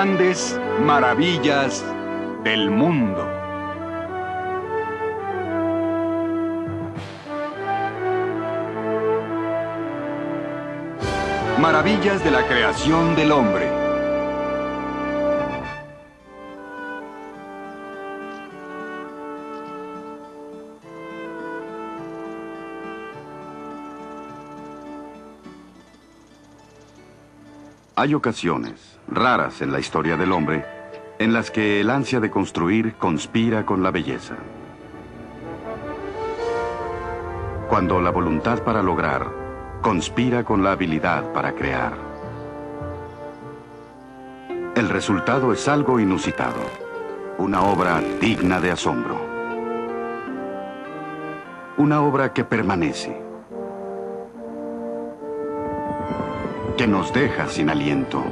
Grandes maravillas del mundo. Maravillas de la creación del hombre. Hay ocasiones, raras en la historia del hombre, en las que el ansia de construir conspira con la belleza. Cuando la voluntad para lograr conspira con la habilidad para crear. El resultado es algo inusitado, una obra digna de asombro. Una obra que permanece, que nos deja sin aliento,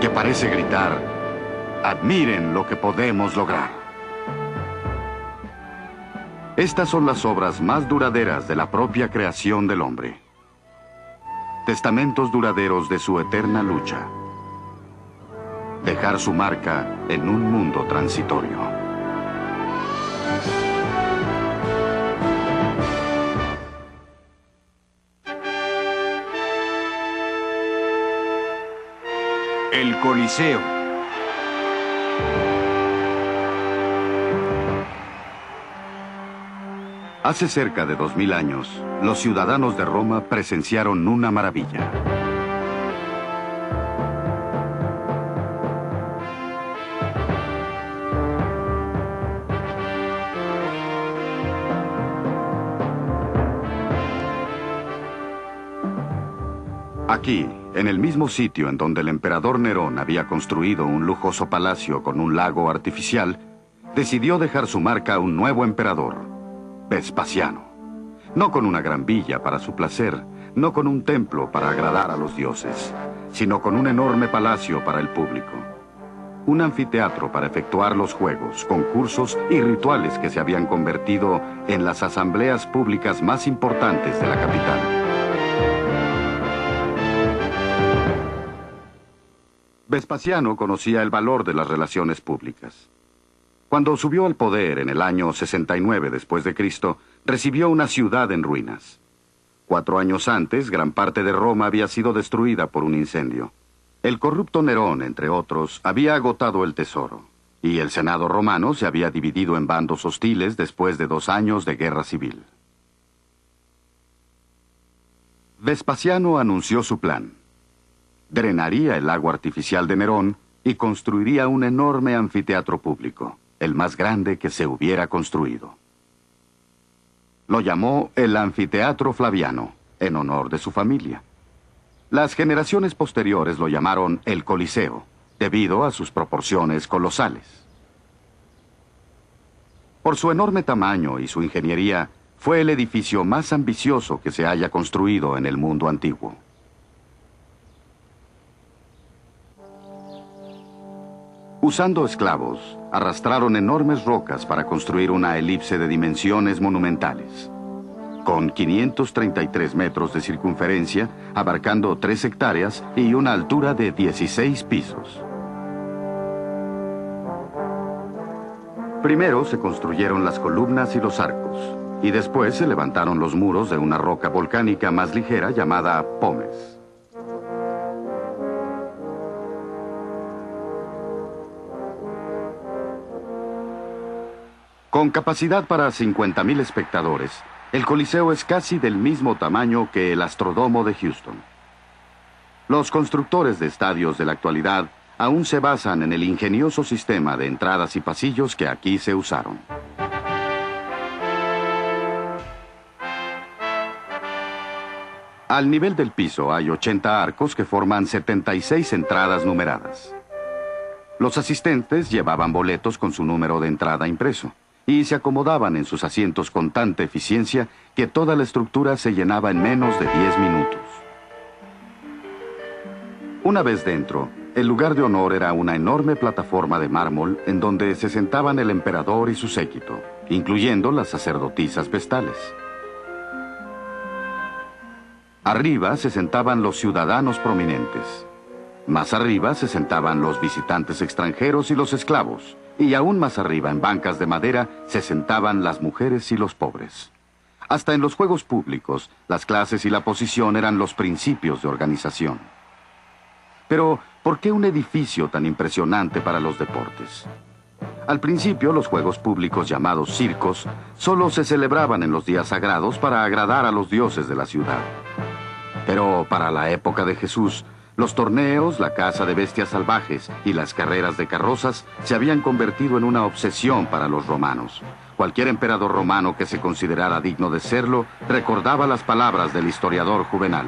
que parece gritar: admiren lo que podemos lograr. Estas son las obras más duraderas de la propia creación del hombre. Testamentos duraderos de su eterna lucha. Dejar su marca en un mundo transitorio. El Coliseo. Hace cerca de 2000 años, los ciudadanos de Roma presenciaron una maravilla. Aquí, en el mismo sitio en donde el emperador Nerón había construido un lujoso palacio con un lago artificial, decidió dejar su marca a un nuevo emperador, Vespasiano. No con una gran villa para su placer, no con un templo para agradar a los dioses, sino con un enorme palacio para el público. Un anfiteatro para efectuar los juegos, concursos y rituales que se habían convertido en las asambleas públicas más importantes de la capital. Vespasiano conocía el valor de las relaciones públicas. Cuando subió al poder en el año 69 después de Cristo, recibió una ciudad en ruinas. 4 años antes, gran parte de Roma había sido destruida por un incendio. El corrupto Nerón, entre otros, había agotado el tesoro, y el Senado romano se había dividido en bandos hostiles después de 2 años de guerra civil. Vespasiano anunció su plan. Drenaría el lago artificial de Nerón y construiría un enorme anfiteatro público, el más grande que se hubiera construido. Lo llamó el Anfiteatro Flaviano, en honor de su familia. Las generaciones posteriores lo llamaron el Coliseo, debido a sus proporciones colosales. Por su enorme tamaño y su ingeniería, fue el edificio más ambicioso que se haya construido en el mundo antiguo. Usando esclavos, arrastraron enormes rocas para construir una elipse de dimensiones monumentales, con 533 metros de circunferencia, abarcando 3 hectáreas y una altura de 16 pisos. Primero se construyeron las columnas y los arcos, y después se levantaron los muros de una roca volcánica más ligera llamada pómez. Con capacidad para 50.000 espectadores, el Coliseo es casi del mismo tamaño que el Astrodome de Houston. Los constructores de estadios de la actualidad aún se basan en el ingenioso sistema de entradas y pasillos que aquí se usaron. Al nivel del piso hay 80 arcos que forman 76 entradas numeradas. Los asistentes llevaban boletos con su número de entrada impreso y se acomodaban en sus asientos con tanta eficiencia que toda la estructura se llenaba en menos de 10 minutos. Una vez dentro, el lugar de honor era una enorme plataforma de mármol en donde se sentaban el emperador y su séquito, incluyendo las sacerdotisas vestales. Arriba se sentaban los ciudadanos prominentes. Más arriba se sentaban los visitantes extranjeros y los esclavos. Y aún más arriba, en bancas de madera, se sentaban las mujeres y los pobres. Hasta en los juegos públicos, las clases y la posición eran los principios de organización. Pero, ¿por qué un edificio tan impresionante para los deportes? Al principio, los juegos públicos llamados circos solo se celebraban en los días sagrados para agradar a los dioses de la ciudad. Pero para la época de Jesús, los torneos, la caza de bestias salvajes y las carreras de carrozas se habían convertido en una obsesión para los romanos. Cualquier emperador romano que se considerara digno de serlo recordaba las palabras del historiador Juvenal.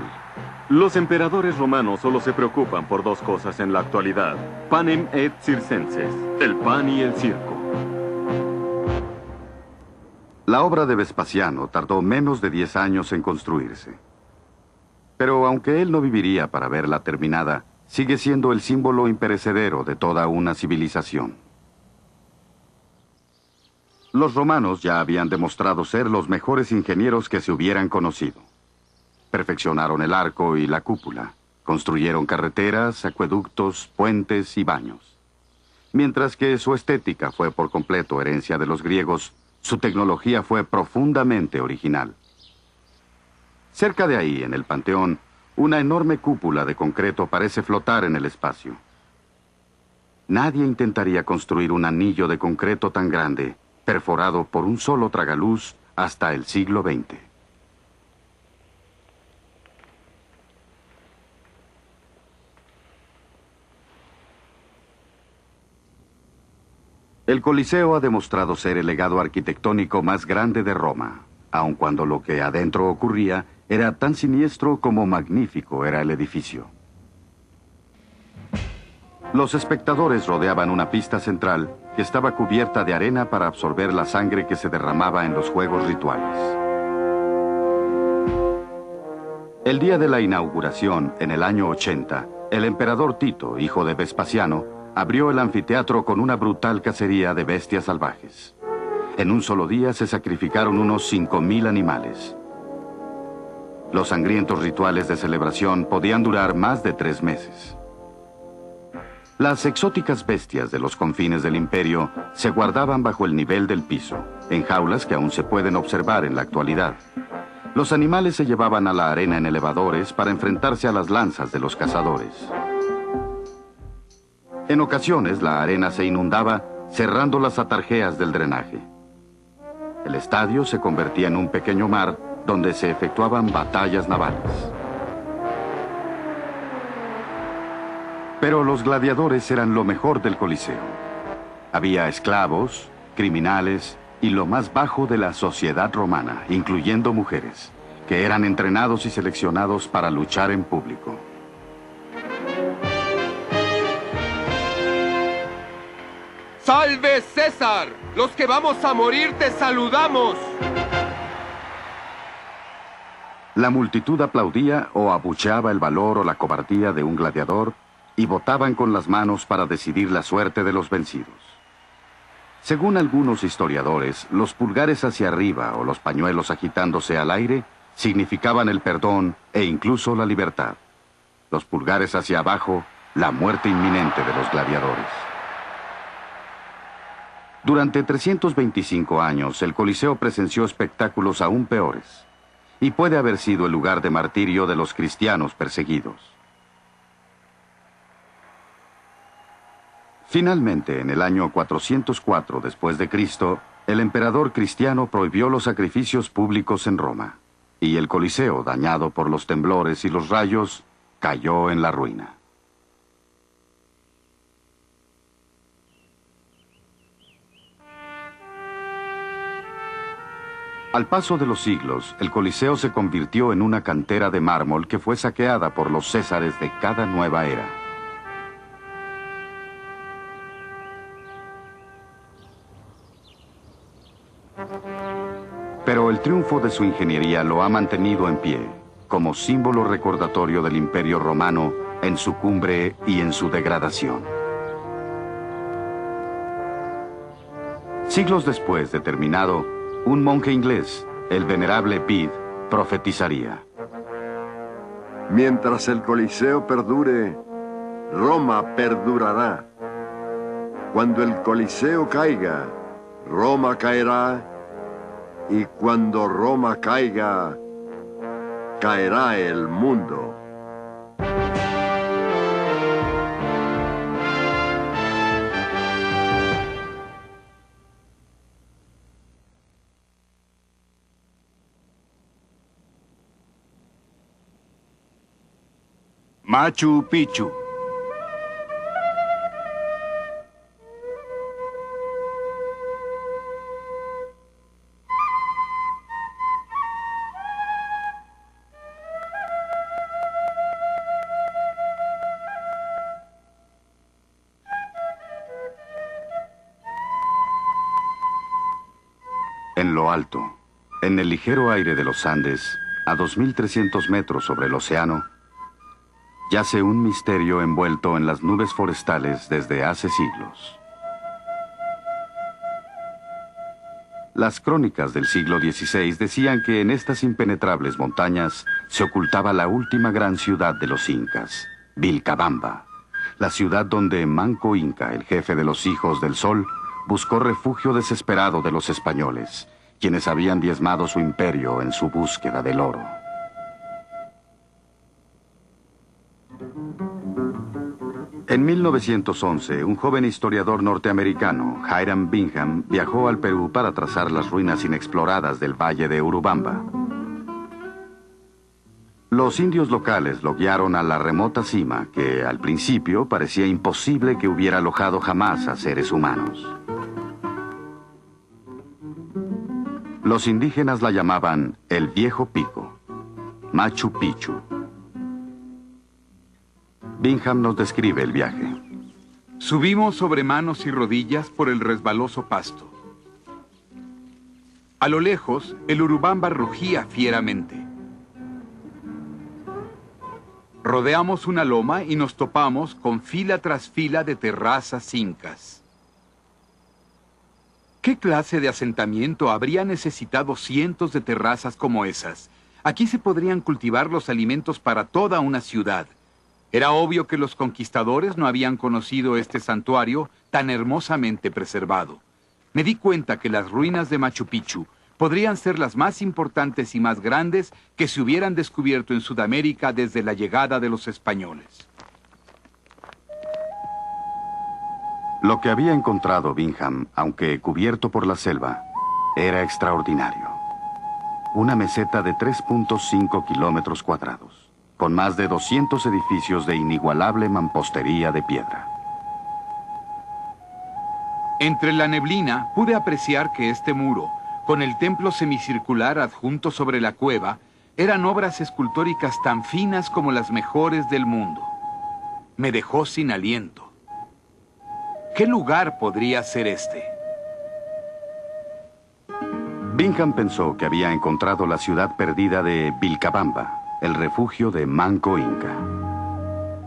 Los emperadores romanos solo se preocupan por dos cosas en la actualidad: panem et circenses, el pan y el circo. La obra de Vespasiano tardó menos de 10 años en construirse. Pero aunque él no viviría para verla terminada, sigue siendo el símbolo imperecedero de toda una civilización. Los romanos ya habían demostrado ser los mejores ingenieros que se hubieran conocido. Perfeccionaron el arco y la cúpula, construyeron carreteras, acueductos, puentes y baños. Mientras que su estética fue por completo herencia de los griegos, su tecnología fue profundamente original. Cerca de ahí, en el Panteón, una enorme cúpula de concreto parece flotar en el espacio. Nadie intentaría construir un anillo de concreto tan grande, perforado por un solo tragaluz, hasta el siglo XX. El Coliseo ha demostrado ser el legado arquitectónico más grande de Roma, aun cuando lo que adentro ocurría era tan siniestro como magnífico era el edificio. Los espectadores rodeaban una pista central que estaba cubierta de arena para absorber la sangre que se derramaba en los juegos rituales. El día de la inauguración, en el año 80, el emperador Tito, hijo de Vespasiano, abrió el anfiteatro con una brutal cacería de bestias salvajes. En un solo día se sacrificaron unos 5.000 animales. Los sangrientos rituales de celebración podían durar más de 3 meses. Las exóticas bestias de los confines del imperio se guardaban bajo el nivel del piso, en jaulas que aún se pueden observar en la actualidad. Los animales se llevaban a la arena en elevadores para enfrentarse a las lanzas de los cazadores. En ocasiones, la arena se inundaba, cerrando las atarjeas del drenaje. El estadio se convertía en un pequeño mar donde se efectuaban batallas navales. Pero los gladiadores eran lo mejor del Coliseo. Había esclavos, criminales y lo más bajo de la sociedad romana, incluyendo mujeres, que eran entrenados y seleccionados para luchar en público. ¡Salve César! ¡Los que vamos a morir te saludamos! La multitud aplaudía o abucheaba el valor o la cobardía de un gladiador y votaban con las manos para decidir la suerte de los vencidos. Según algunos historiadores, los pulgares hacia arriba o los pañuelos agitándose al aire significaban el perdón e incluso la libertad. Los pulgares hacia abajo, la muerte inminente de los gladiadores. Durante 325 años, el Coliseo presenció espectáculos aún peores, y puede haber sido el lugar de martirio de los cristianos perseguidos. Finalmente, en el año 404 después de Cristo, el emperador cristiano prohibió los sacrificios públicos en Roma, y el Coliseo, dañado por los temblores y los rayos, cayó en la ruina. Al paso de los siglos, el Coliseo se convirtió en una cantera de mármol que fue saqueada por los césares de cada nueva era. Pero el triunfo de su ingeniería lo ha mantenido en pie, como símbolo recordatorio del Imperio Romano en su cumbre y en su degradación. Siglos después de terminado, un monje inglés, el venerable Bede, profetizaría: Mientras el Coliseo perdure, Roma perdurará. Cuando el Coliseo caiga, Roma caerá, y cuando Roma caiga, caerá el mundo. Machu Picchu. En lo alto, en el ligero aire de los Andes, a 2.300 metros sobre el océano, yace un misterio envuelto en las nubes forestales desde hace siglos. Las crónicas del siglo XVI decían que en estas impenetrables montañas se ocultaba la última gran ciudad de los incas, Vilcabamba, la ciudad donde Manco Inca, el jefe de los Hijos del Sol, buscó refugio desesperado de los españoles, quienes habían diezmado su imperio en su búsqueda del oro. En 1911, un joven historiador norteamericano, Hiram Bingham, viajó al Perú para trazar las ruinas inexploradas del valle de Urubamba. Los indios locales lo guiaron a la remota cima que, al principio, parecía imposible que hubiera alojado jamás a seres humanos. Los indígenas la llamaban el Viejo Pico, Machu Picchu. Bingham nos describe el viaje. Subimos sobre manos y rodillas por el resbaloso pasto. A lo lejos, el Urubamba rugía fieramente. Rodeamos una loma y nos topamos con fila tras fila de terrazas incas. ¿Qué clase de asentamiento habría necesitado cientos de terrazas como esas? Aquí se podrían cultivar los alimentos para toda una ciudad. Era obvio que los conquistadores no habían conocido este santuario tan hermosamente preservado. Me di cuenta que las ruinas de Machu Picchu podrían ser las más importantes y más grandes que se hubieran descubierto en Sudamérica desde la llegada de los españoles. Lo que había encontrado Bingham, aunque cubierto por la selva, era extraordinario. Una meseta de 3.5 kilómetros cuadrados, con más de 200 edificios de inigualable mampostería de piedra. Entre la neblina pude apreciar que este muro, con el templo semicircular adjunto sobre la cueva, eran obras escultóricas tan finas como las mejores del mundo. Me dejó sin aliento. ¿Qué lugar podría ser este? Bingham pensó que había encontrado la ciudad perdida de Vilcabamba, el refugio de Manco Inca.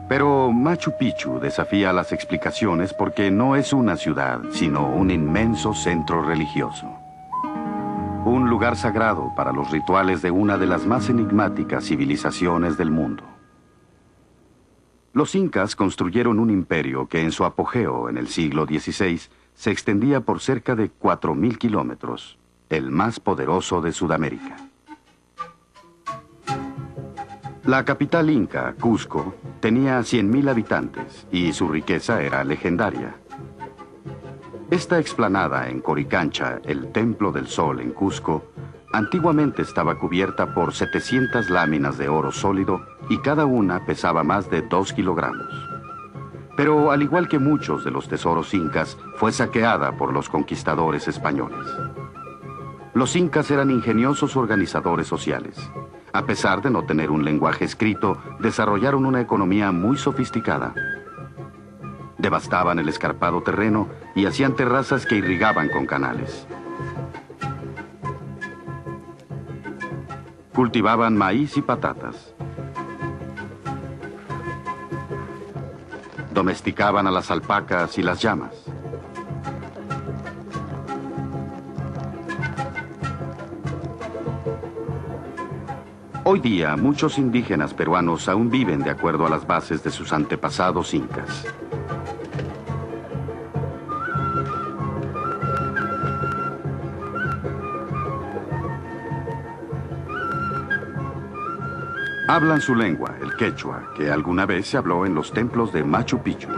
Pero Machu Picchu desafía las explicaciones porque no es una ciudad, sino un inmenso centro religioso. Un lugar sagrado para los rituales de una de las más enigmáticas civilizaciones del mundo. Los incas construyeron un imperio que en su apogeo en el siglo XVI se extendía por cerca de 4.000 kilómetros, el más poderoso de Sudamérica. La capital inca, Cusco, tenía 100.000 habitantes y su riqueza era legendaria. Esta explanada en Coricancha, el Templo del Sol en Cusco, antiguamente estaba cubierta por 700 láminas de oro sólido y cada una pesaba más de 2 kilogramos. Pero al igual que muchos de los tesoros incas, fue saqueada por los conquistadores españoles. Los incas eran ingeniosos organizadores sociales. A pesar de no tener un lenguaje escrito, desarrollaron una economía muy sofisticada. Devastaban el escarpado terreno y hacían terrazas que irrigaban con canales. Cultivaban maíz y patatas. Domesticaban a las alpacas y las llamas. Hoy día, muchos indígenas peruanos aún viven de acuerdo a las bases de sus antepasados incas. Hablan su lengua, el quechua, que alguna vez se habló en los templos de Machu Picchu.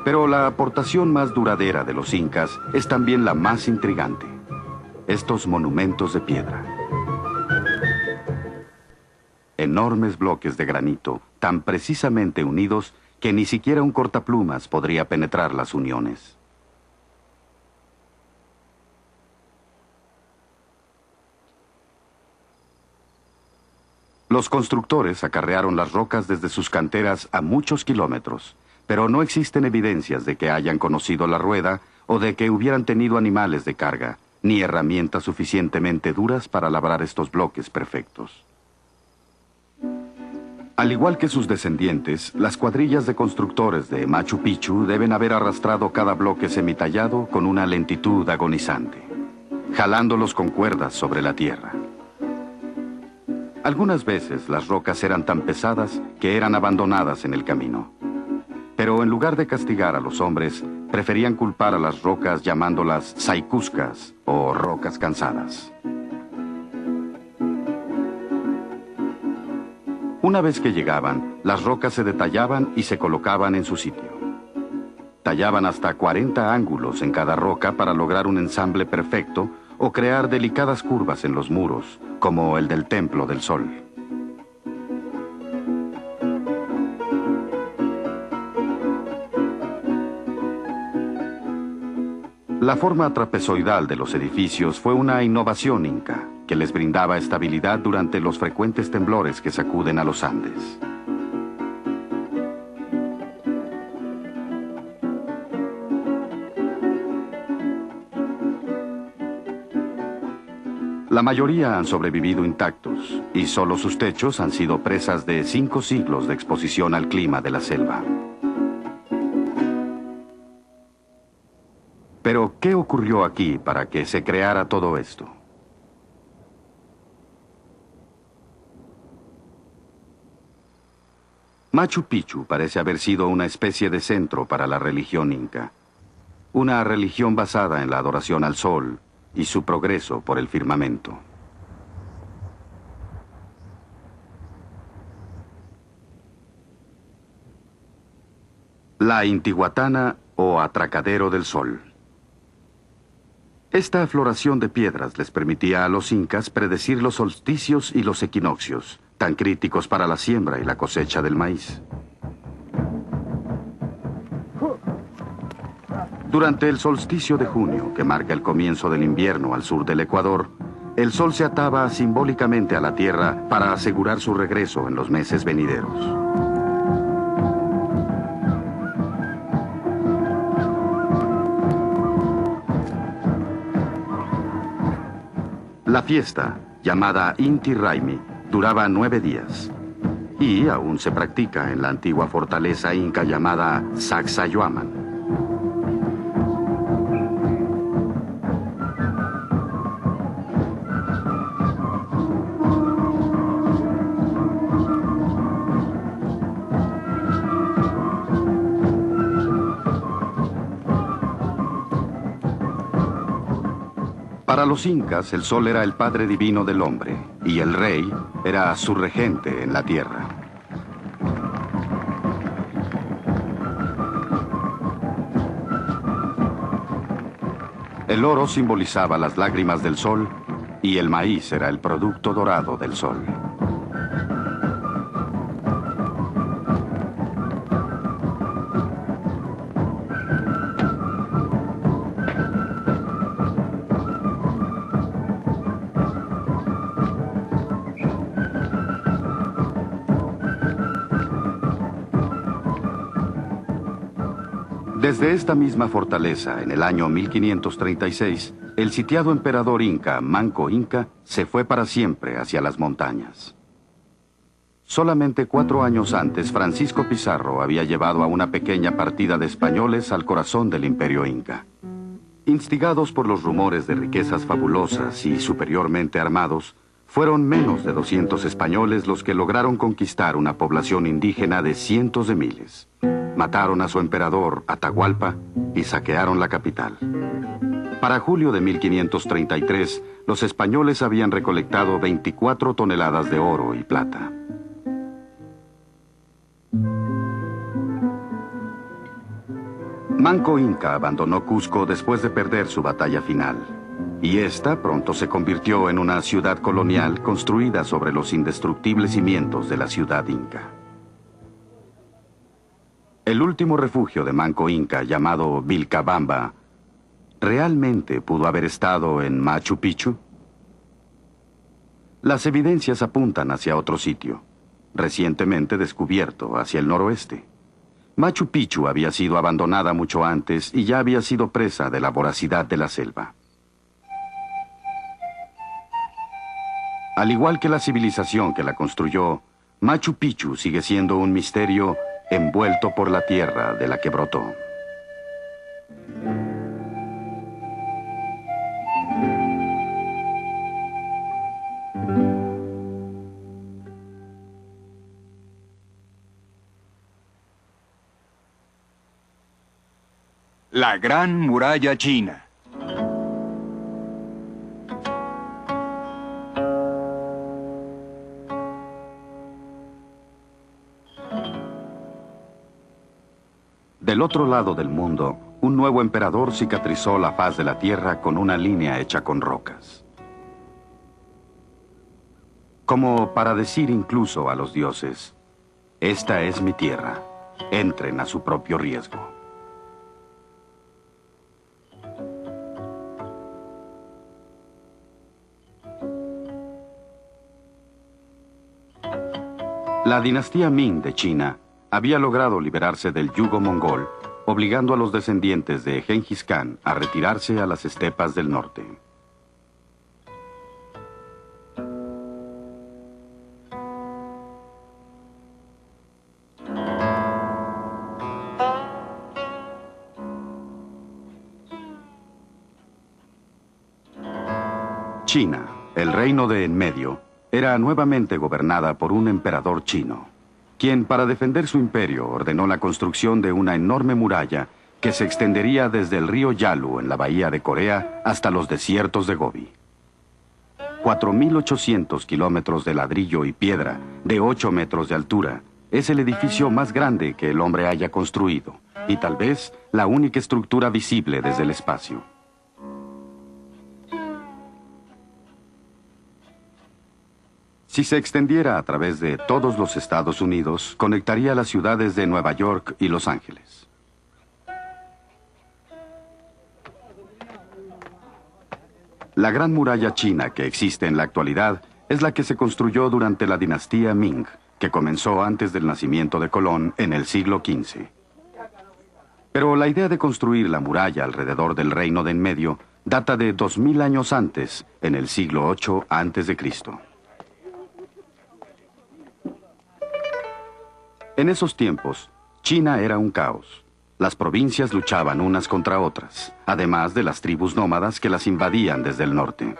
Pero la aportación más duradera de los incas es también la más intrigante: estos monumentos de piedra. Enormes bloques de granito, tan precisamente unidos que ni siquiera un cortaplumas podría penetrar las uniones. Los constructores acarrearon las rocas desde sus canteras a muchos kilómetros, pero no existen evidencias de que hayan conocido la rueda o de que hubieran tenido animales de carga, ni herramientas suficientemente duras para labrar estos bloques perfectos. Al igual que sus descendientes, las cuadrillas de constructores de Machu Picchu deben haber arrastrado cada bloque semitallado con una lentitud agonizante, jalándolos con cuerdas sobre la tierra. Algunas veces las rocas eran tan pesadas que eran abandonadas en el camino. Pero en lugar de castigar a los hombres, preferían culpar a las rocas llamándolas saicuscas o rocas cansadas. Una vez que llegaban, las rocas se detallaban y se colocaban en su sitio. Tallaban hasta 40 ángulos en cada roca para lograr un ensamble perfecto o crear delicadas curvas en los muros, como el del Templo del Sol. La forma trapezoidal de los edificios fue una innovación inca, que les brindaba estabilidad durante los frecuentes temblores que sacuden a los Andes. La mayoría han sobrevivido intactos, y solo sus techos han sido presas de 5 siglos de exposición al clima de la selva. Pero, ¿qué ocurrió aquí para que se creara todo esto? Machu Picchu parece haber sido una especie de centro para la religión inca. Una religión basada en la adoración al sol y su progreso por el firmamento. La Intihuatana o Atracadero del Sol. Esta floración de piedras les permitía a los incas predecir los solsticios y los equinoccios, tan críticos para la siembra y la cosecha del maíz. Durante el solsticio de junio, que marca el comienzo del invierno al sur del Ecuador, el sol se ataba simbólicamente a la tierra para asegurar su regreso en los meses venideros. La fiesta, llamada Inti Raymi, duraba 9 días y aún se practica en la antigua fortaleza inca llamada Sacsayhuaman. Para los incas, el sol era el padre divino del hombre, y el rey era su regente en la tierra. El oro simbolizaba las lágrimas del sol, y el maíz era el producto dorado del sol. Desde esta misma fortaleza, en el año 1536, el sitiado emperador inca, Manco Inca, se fue para siempre hacia las montañas. Solamente 4 años antes, Francisco Pizarro había llevado a una pequeña partida de españoles al corazón del imperio inca. Instigados por los rumores de riquezas fabulosas y superiormente armados, fueron menos de 200 españoles los que lograron conquistar una población indígena de cientos de miles. Mataron a su emperador, Atahualpa, y saquearon la capital. Para julio de 1533, los españoles habían recolectado 24 toneladas de oro y plata. Manco Inca abandonó Cusco después de perder su batalla final, y esta pronto se convirtió en una ciudad colonial construida sobre los indestructibles cimientos de la ciudad inca. El último refugio de Manco Inca, llamado Vilcabamba, ¿realmente pudo haber estado en Machu Picchu? Las evidencias apuntan hacia otro sitio, recientemente descubierto hacia el noroeste. Machu Picchu había sido abandonada mucho antes y ya había sido presa de la voracidad de la selva. Al igual que la civilización que la construyó, Machu Picchu sigue siendo un misterio envuelto por la tierra de la que brotó. La Gran Muralla China. Del otro lado del mundo, un nuevo emperador cicatrizó la faz de la tierra con una línea hecha con rocas. Como para decir incluso a los dioses, esta es mi tierra, entren a su propio riesgo. La dinastía Ming de China había logrado liberarse del yugo mongol, obligando a los descendientes de Gengis Khan a retirarse a las estepas del norte. China, el reino de en medio, era nuevamente gobernada por un emperador chino, quien para defender su imperio ordenó la construcción de una enorme muralla que se extendería desde el río Yalu en la bahía de Corea hasta los desiertos de Gobi. 4.800 kilómetros de ladrillo y piedra de 8 metros de altura es el edificio más grande que el hombre haya construido y tal vez la única estructura visible desde el espacio. Si se extendiera a través de todos los Estados Unidos, conectaría las ciudades de Nueva York y Los Ángeles. La Gran Muralla China que existe en la actualidad es la que se construyó durante la dinastía Ming, que comenzó antes del nacimiento de Colón en el siglo XV. Pero la idea de construir la muralla alrededor del reino de en medio data de 2000 años antes, en el siglo VIII a.C. En esos tiempos, China era un caos. Las provincias luchaban unas contra otras, además de las tribus nómadas que las invadían desde el norte.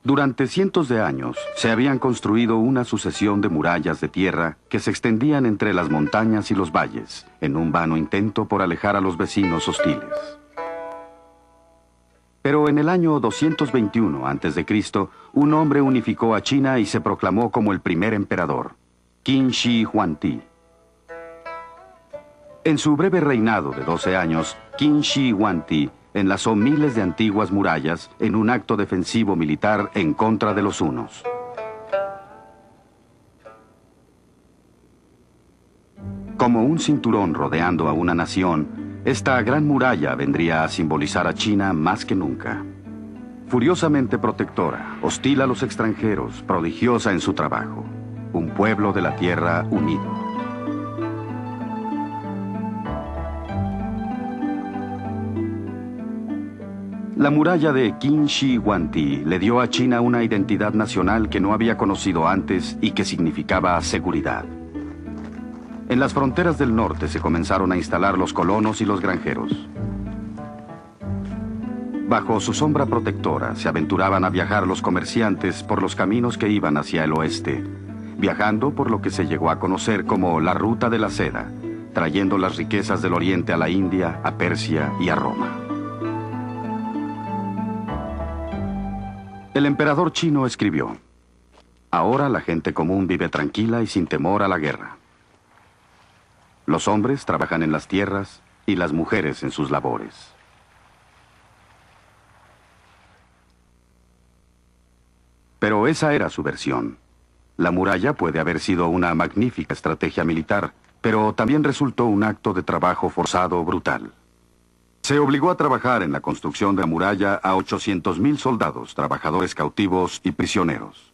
Durante cientos de años, se habían construido una sucesión de murallas de tierra que se extendían entre las montañas y los valles, en un vano intento por alejar a los vecinos hostiles. Pero en el año 221 a.C., un hombre unificó a China y se proclamó como el primer emperador, Qin Shi Huangdi. En su breve reinado de 12 años, Qin Shi Huangdi enlazó miles de antiguas murallas en un acto defensivo militar en contra de los hunos. Como un cinturón rodeando a una nación, esta gran muralla vendría a simbolizar a China más que nunca. Furiosamente protectora, hostil a los extranjeros, prodigiosa en su trabajo. Un pueblo de la tierra unido. La muralla de Qin Shi Huangdi le dio a China una identidad nacional que no había conocido antes y que significaba seguridad. En las fronteras del norte se comenzaron a instalar los colonos y los granjeros. Bajo su sombra protectora se aventuraban a viajar los comerciantes por los caminos que iban hacia el oeste, viajando por lo que se llegó a conocer como la Ruta de la Seda, trayendo las riquezas del oriente a la India, a Persia y a Roma. El emperador chino escribió: ahora la gente común vive tranquila y sin temor a la guerra. Los hombres trabajan en las tierras y las mujeres en sus labores. Pero esa era su versión. La muralla puede haber sido una magnífica estrategia militar, pero también resultó un acto de trabajo forzado brutal. Se obligó a trabajar en la construcción de la muralla a 800,000 soldados, trabajadores cautivos y prisioneros.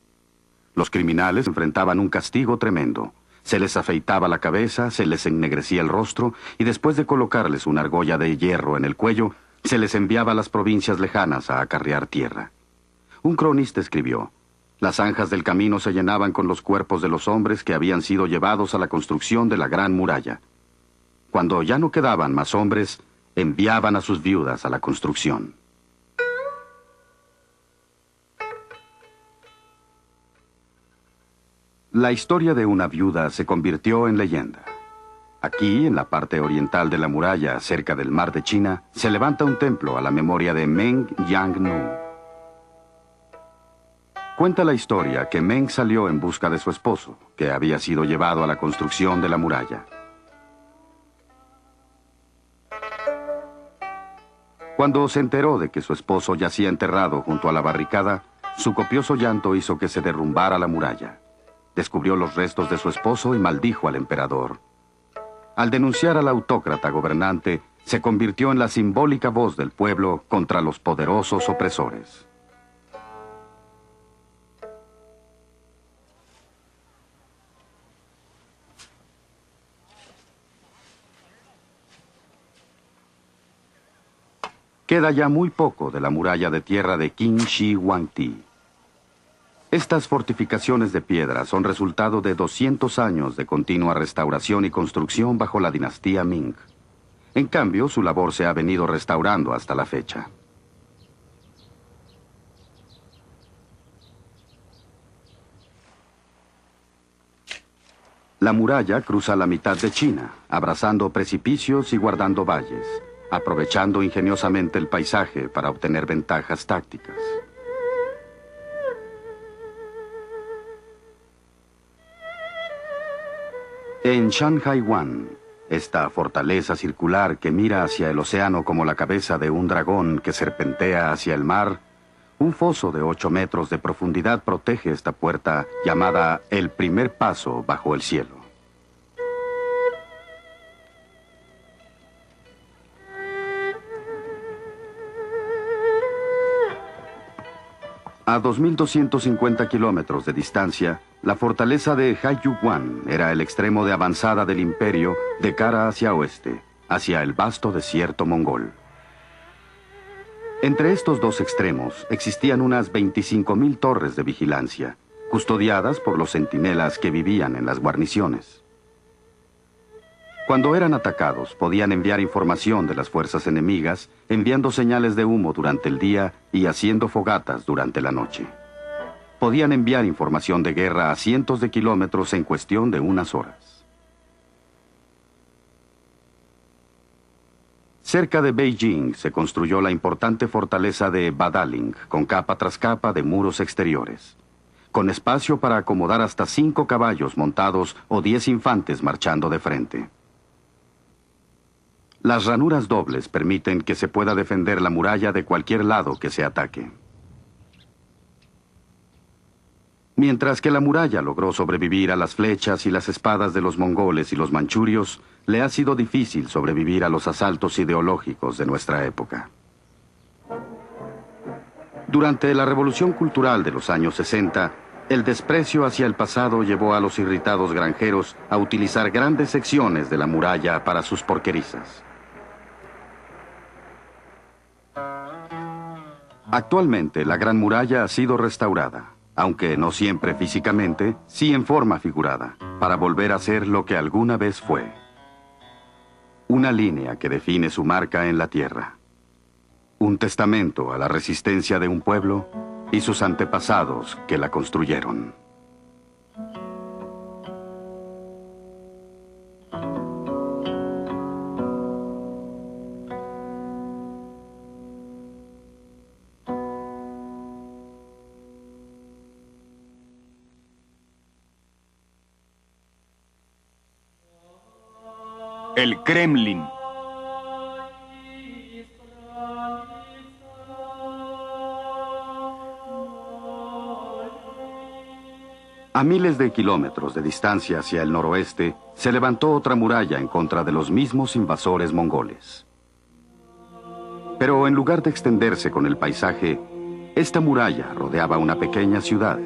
Los criminales enfrentaban un castigo tremendo. Se les afeitaba la cabeza, se les ennegrecía el rostro y después de colocarles una argolla de hierro en el cuello, se les enviaba a las provincias lejanas a acarrear tierra. Un cronista escribió: las zanjas del camino se llenaban con los cuerpos de los hombres que habían sido llevados a la construcción de la Gran Muralla. Cuando ya no quedaban más hombres, enviaban a sus viudas a la construcción. La historia de una viuda se convirtió en leyenda. Aquí, en la parte oriental de la muralla, cerca del mar de China, se levanta un templo a la memoria de Meng Yannu. Cuenta la historia que Meng salió en busca de su esposo, que había sido llevado a la construcción de la muralla. Cuando se enteró de que su esposo yacía enterrado junto a la barricada, su copioso llanto hizo que se derrumbara la muralla. Descubrió los restos de su esposo y maldijo al emperador. Al denunciar al autócrata gobernante, se convirtió en la simbólica voz del pueblo contra los poderosos opresores. Queda ya muy poco de la muralla de tierra de Qin Shi Huangdi. Estas fortificaciones de piedra son resultado de 200 años de continua restauración y construcción bajo la dinastía Ming. En cambio, su labor se ha venido restaurando hasta la fecha. La muralla cruza la mitad de China, abrazando precipicios y guardando valles, aprovechando ingeniosamente el paisaje para obtener ventajas tácticas. En Shanhaiwan, esta fortaleza circular que mira hacia el océano como la cabeza de un dragón que serpentea hacia el mar, un foso de 8 metros de profundidad protege esta puerta llamada el primer paso bajo el cielo. A 2.250 kilómetros de distancia, la fortaleza de Haiyuan era el extremo de avanzada del imperio de cara hacia oeste, hacia el vasto desierto mongol. Entre estos dos extremos existían unas 25,000 torres de vigilancia, custodiadas por los centinelas que vivían en las guarniciones. Cuando eran atacados, podían enviar información de las fuerzas enemigas, enviando señales de humo durante el día y haciendo fogatas durante la noche. Podían enviar información de guerra a cientos de kilómetros en cuestión de unas horas. Cerca de Beijing se construyó la importante fortaleza de Badaling, con capa tras capa de muros exteriores, con espacio para acomodar hasta 5 caballos montados o 10 infantes marchando de frente. Las ranuras dobles permiten que se pueda defender la muralla de cualquier lado que se ataque. Mientras que la muralla logró sobrevivir a las flechas y las espadas de los mongoles y los manchurios, le ha sido difícil sobrevivir a los asaltos ideológicos de nuestra época. Durante la Revolución Cultural de los años 60, el desprecio hacia el pasado llevó a los irritados granjeros a utilizar grandes secciones de la muralla para sus porquerizas. Actualmente, la Gran Muralla ha sido restaurada, aunque no siempre físicamente, sí en forma figurada, para volver a ser lo que alguna vez fue. Una línea que define su marca en la tierra. Un testamento a la resistencia de un pueblo y sus antepasados que la construyeron. El Kremlin. A miles de kilómetros de distancia hacia el noroeste, se levantó otra muralla en contra de los mismos invasores mongoles. Pero en lugar de extenderse con el paisaje, esta muralla rodeaba una pequeña ciudad.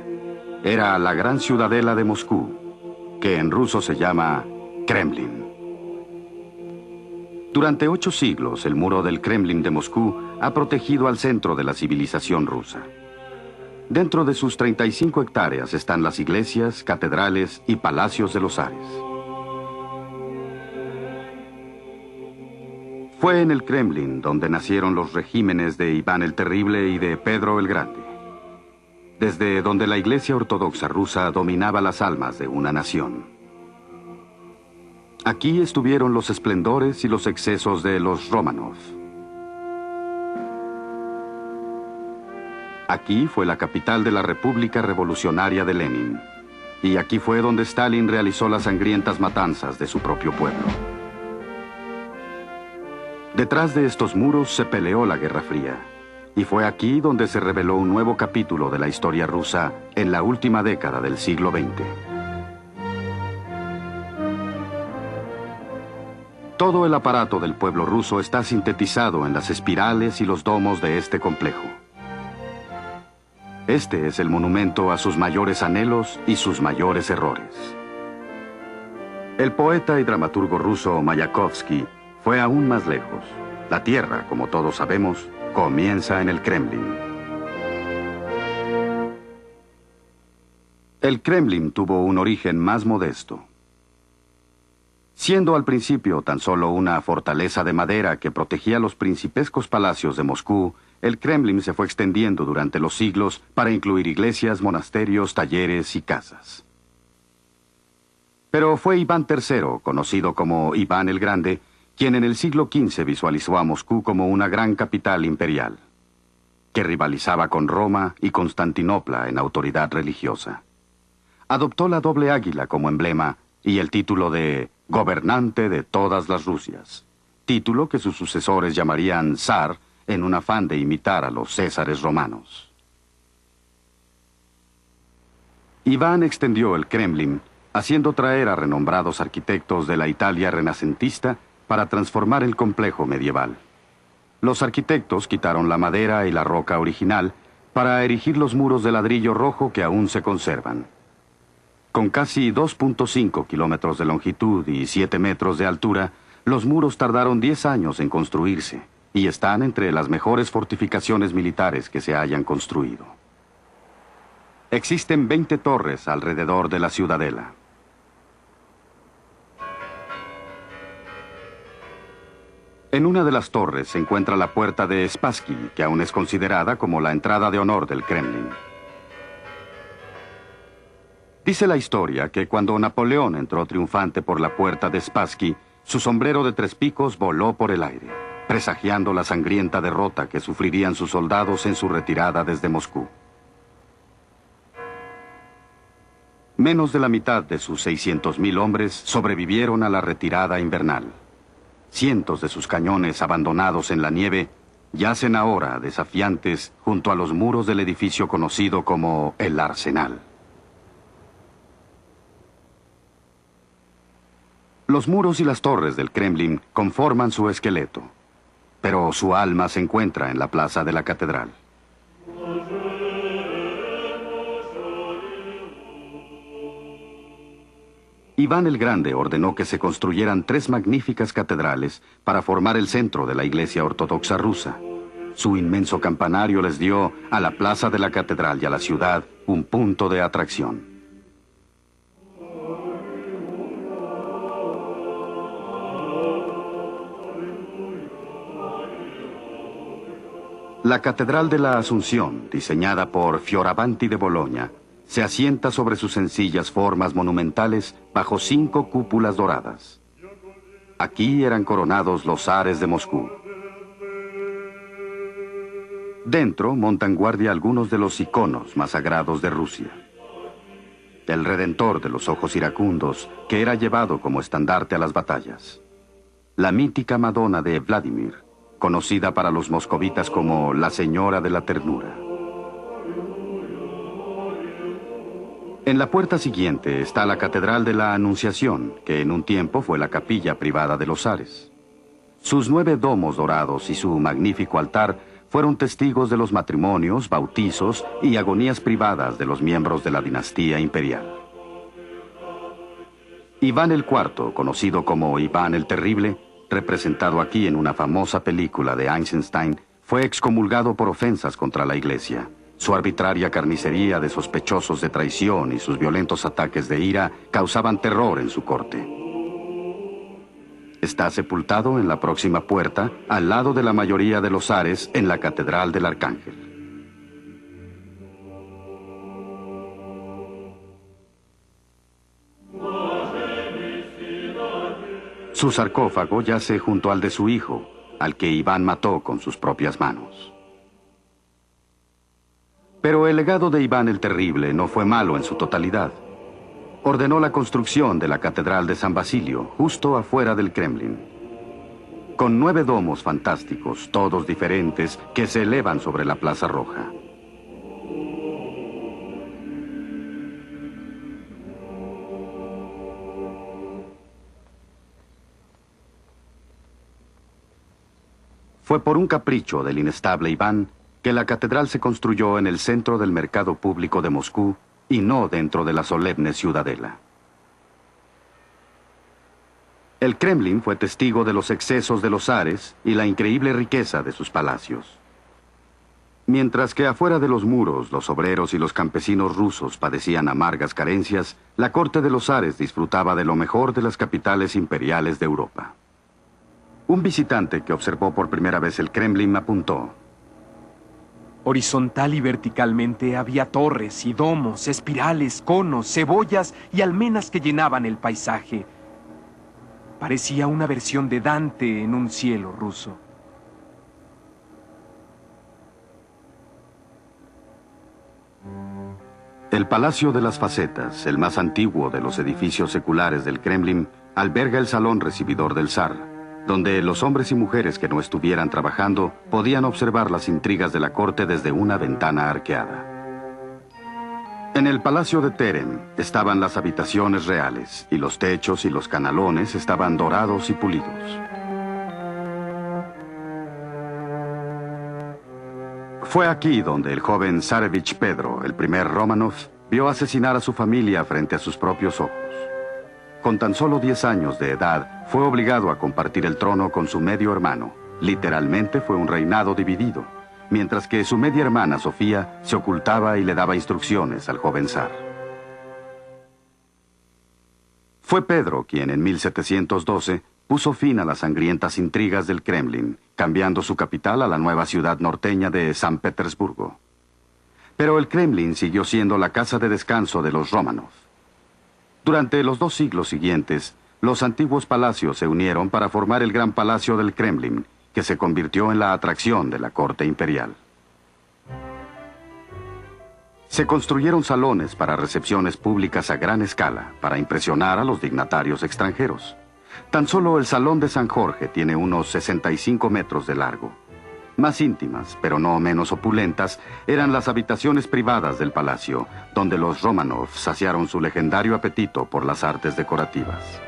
Era la gran ciudadela de Moscú, que en ruso se llama Kremlin. Durante 8 siglos, el muro del Kremlin de Moscú ha protegido al centro de la civilización rusa. Dentro de sus 35 hectáreas están las iglesias, catedrales y palacios de los zares. Fue en el Kremlin donde nacieron los regímenes de Iván el Terrible y de Pedro el Grande, desde donde la Iglesia Ortodoxa rusa dominaba las almas de una nación. Aquí estuvieron los esplendores y los excesos de los Romanov. Aquí fue la capital de la República Revolucionaria de Lenin. Y aquí fue donde Stalin realizó las sangrientas matanzas de su propio pueblo. Detrás de estos muros se peleó la Guerra Fría. Y fue aquí donde se reveló un nuevo capítulo de la historia rusa en la última década del siglo XX. Todo el aparato del pueblo ruso está sintetizado en las espirales y los domos de este complejo. Este es el monumento a sus mayores anhelos y sus mayores errores. El poeta y dramaturgo ruso Mayakovsky fue aún más lejos. La tierra, como todos sabemos, comienza en el Kremlin. El Kremlin tuvo un origen más modesto. Siendo al principio tan solo una fortaleza de madera que protegía los principescos palacios de Moscú, el Kremlin se fue extendiendo durante los siglos para incluir iglesias, monasterios, talleres y casas. Pero fue Iván III, conocido como Iván el Grande, quien en el siglo XV visualizó a Moscú como una gran capital imperial, que rivalizaba con Roma y Constantinopla en autoridad religiosa. Adoptó la doble águila como emblema y el título de gobernante de todas las Rusias, título que sus sucesores llamarían zar en un afán de imitar a los césares romanos. Iván extendió el Kremlin, haciendo traer a renombrados arquitectos de la Italia renacentista para transformar el complejo medieval. Los arquitectos quitaron la madera y la roca original para erigir los muros de ladrillo rojo que aún se conservan. Con casi 2.5 kilómetros de longitud y 7 metros de altura, los muros tardaron 10 años en construirse y están entre las mejores fortificaciones militares que se hayan construido. Existen 20 torres alrededor de la ciudadela. En una de las torres se encuentra la puerta de Spassky, que aún es considerada como la entrada de honor del Kremlin. Dice la historia que cuando Napoleón entró triunfante por la puerta de Spassky, su sombrero de 3 picos voló por el aire, presagiando la sangrienta derrota que sufrirían sus soldados en su retirada desde Moscú. Menos de la mitad de sus 600.000 hombres sobrevivieron a la retirada invernal. Cientos de sus cañones abandonados en la nieve yacen ahora desafiantes junto a los muros del edificio conocido como el Arsenal. Los muros y las torres del Kremlin conforman su esqueleto, pero su alma se encuentra en la plaza de la catedral. Iván el Grande ordenó que se construyeran 3 magníficas catedrales para formar el centro de la Iglesia Ortodoxa rusa. Su inmenso campanario les dio a la plaza de la catedral y a la ciudad un punto de atracción. La Catedral de la Asunción, diseñada por Fioravanti de Bologna, se asienta sobre sus sencillas formas monumentales bajo 5 cúpulas doradas. Aquí eran coronados los zares de Moscú. Dentro montan guardia algunos de los iconos más sagrados de Rusia. El Redentor de los ojos iracundos, que era llevado como estandarte a las batallas. La mítica Madonna de Vladimir, conocida para los moscovitas como la Señora de la Ternura. En la puerta siguiente está la Catedral de la Anunciación, que en un tiempo fue la capilla privada de los zares. Sus 9 domos dorados y su magnífico altar fueron testigos de los matrimonios, bautizos y agonías privadas de los miembros de la dinastía imperial. Iván el IV, conocido como Iván el Terrible, representado aquí en una famosa película de Eisenstein, fue excomulgado por ofensas contra la Iglesia. Su arbitraria carnicería de sospechosos de traición y sus violentos ataques de ira causaban terror en su corte. Está sepultado en la próxima puerta, al lado de la mayoría de los zares, en la Catedral del Arcángel. Su sarcófago yace junto al de su hijo, al que Iván mató con sus propias manos. Pero el legado de Iván el Terrible no fue malo en su totalidad. Ordenó la construcción de la Catedral de San Basilio, justo afuera del Kremlin, con 9 domos fantásticos, todos diferentes, que se elevan sobre la Plaza Roja. Fue por un capricho del inestable Iván que la catedral se construyó en el centro del mercado público de Moscú y no dentro de la solemne ciudadela. El Kremlin fue testigo de los excesos de los zares y la increíble riqueza de sus palacios. Mientras que afuera de los muros los obreros y los campesinos rusos padecían amargas carencias, la corte de los zares disfrutaba de lo mejor de las capitales imperiales de Europa. Un visitante que observó por primera vez el Kremlin apuntó: horizontal y verticalmente había torres y domos, espirales, conos, cebollas y almenas que llenaban el paisaje. Parecía una versión de Dante en un cielo ruso. El Palacio de las Facetas, el más antiguo de los edificios seculares del Kremlin, alberga el salón recibidor del zar, donde los hombres y mujeres que no estuvieran trabajando podían observar las intrigas de la corte desde una ventana arqueada. En el Palacio de Terem estaban las habitaciones reales, y los techos y los canalones estaban dorados y pulidos. Fue aquí donde el joven Zarevich Pedro, el primer Romanov, vio asesinar a su familia frente a sus propios ojos. Con tan solo 10 años de edad, fue obligado a compartir el trono con su medio hermano. Literalmente fue un reinado dividido, mientras que su media hermana Sofía se ocultaba y le daba instrucciones al joven zar. Fue Pedro quien en 1712 puso fin a las sangrientas intrigas del Kremlin, cambiando su capital a la nueva ciudad norteña de San Petersburgo. Pero el Kremlin siguió siendo la casa de descanso de los Romanov. Durante los 2 siglos siguientes, los antiguos palacios se unieron para formar el gran palacio del Kremlin, que se convirtió en la atracción de la corte imperial. Se construyeron salones para recepciones públicas a gran escala, para impresionar a los dignatarios extranjeros. Tan solo el Salón de San Jorge tiene unos 65 metros de largo. Más íntimas, pero no menos opulentas, eran las habitaciones privadas del palacio, donde los Romanov saciaron su legendario apetito por las artes decorativas.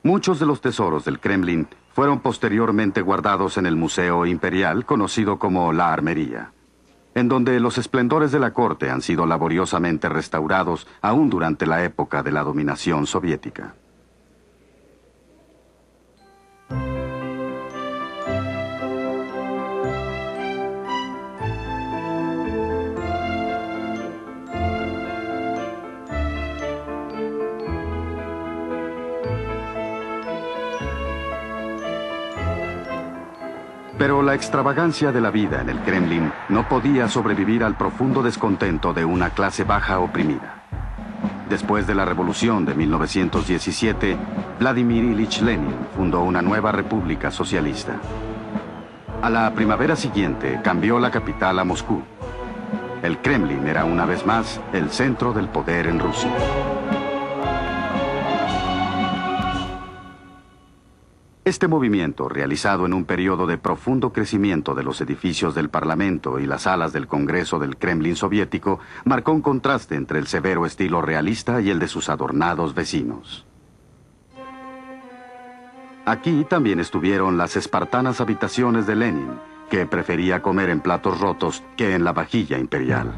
Muchos de los tesoros del Kremlin fueron posteriormente guardados en el Museo Imperial, conocido como la Armería, en donde los esplendores de la corte han sido laboriosamente restaurados aún durante la época de la dominación soviética. Pero la extravagancia de la vida en el Kremlin no podía sobrevivir al profundo descontento de una clase baja oprimida. Después de la revolución de 1917, Vladimir Ilich Lenin fundó una nueva república socialista. A la primavera siguiente cambió la capital a Moscú. El Kremlin era una vez más el centro del poder en Rusia. Este movimiento, realizado en un periodo de profundo crecimiento de los edificios del Parlamento y las salas del Congreso del Kremlin soviético, marcó un contraste entre el severo estilo realista y el de sus adornados vecinos. Aquí también estuvieron las espartanas habitaciones de Lenin, que prefería comer en platos rotos que en la vajilla imperial.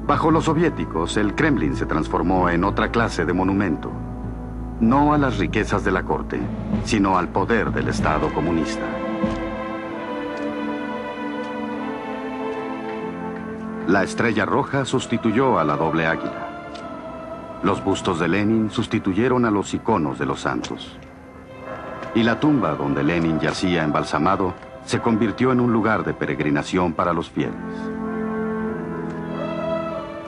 Bajo los soviéticos, el Kremlin se transformó en otra clase de monumento. No a las riquezas de la corte, sino al poder del Estado comunista. La estrella roja sustituyó a la doble águila. Los bustos de Lenin sustituyeron a los iconos de los santos. Y la tumba donde Lenin yacía embalsamado se convirtió en un lugar de peregrinación para los fieles.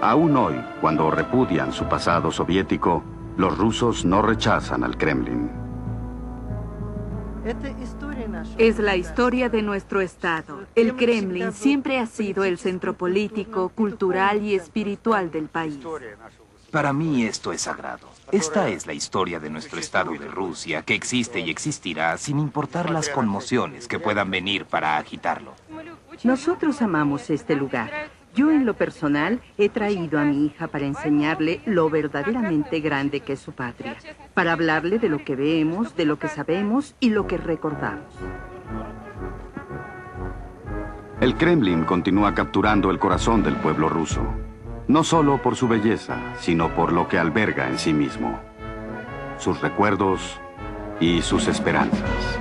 Aún hoy, cuando repudian su pasado soviético, los rusos no rechazan al Kremlin. Es la historia de nuestro Estado. El Kremlin siempre ha sido el centro político, cultural y espiritual del país. Para mí esto es sagrado. Esta es la historia de nuestro Estado de Rusia, que existe y existirá sin importar las conmociones que puedan venir para agitarlo. Nosotros amamos este lugar. Yo, en lo personal, he traído a mi hija para enseñarle lo verdaderamente grande que es su patria, para hablarle de lo que vemos, de lo que sabemos y lo que recordamos. El Kremlin continúa capturando el corazón del pueblo ruso, no solo por su belleza, sino por lo que alberga en sí mismo, sus recuerdos y sus esperanzas.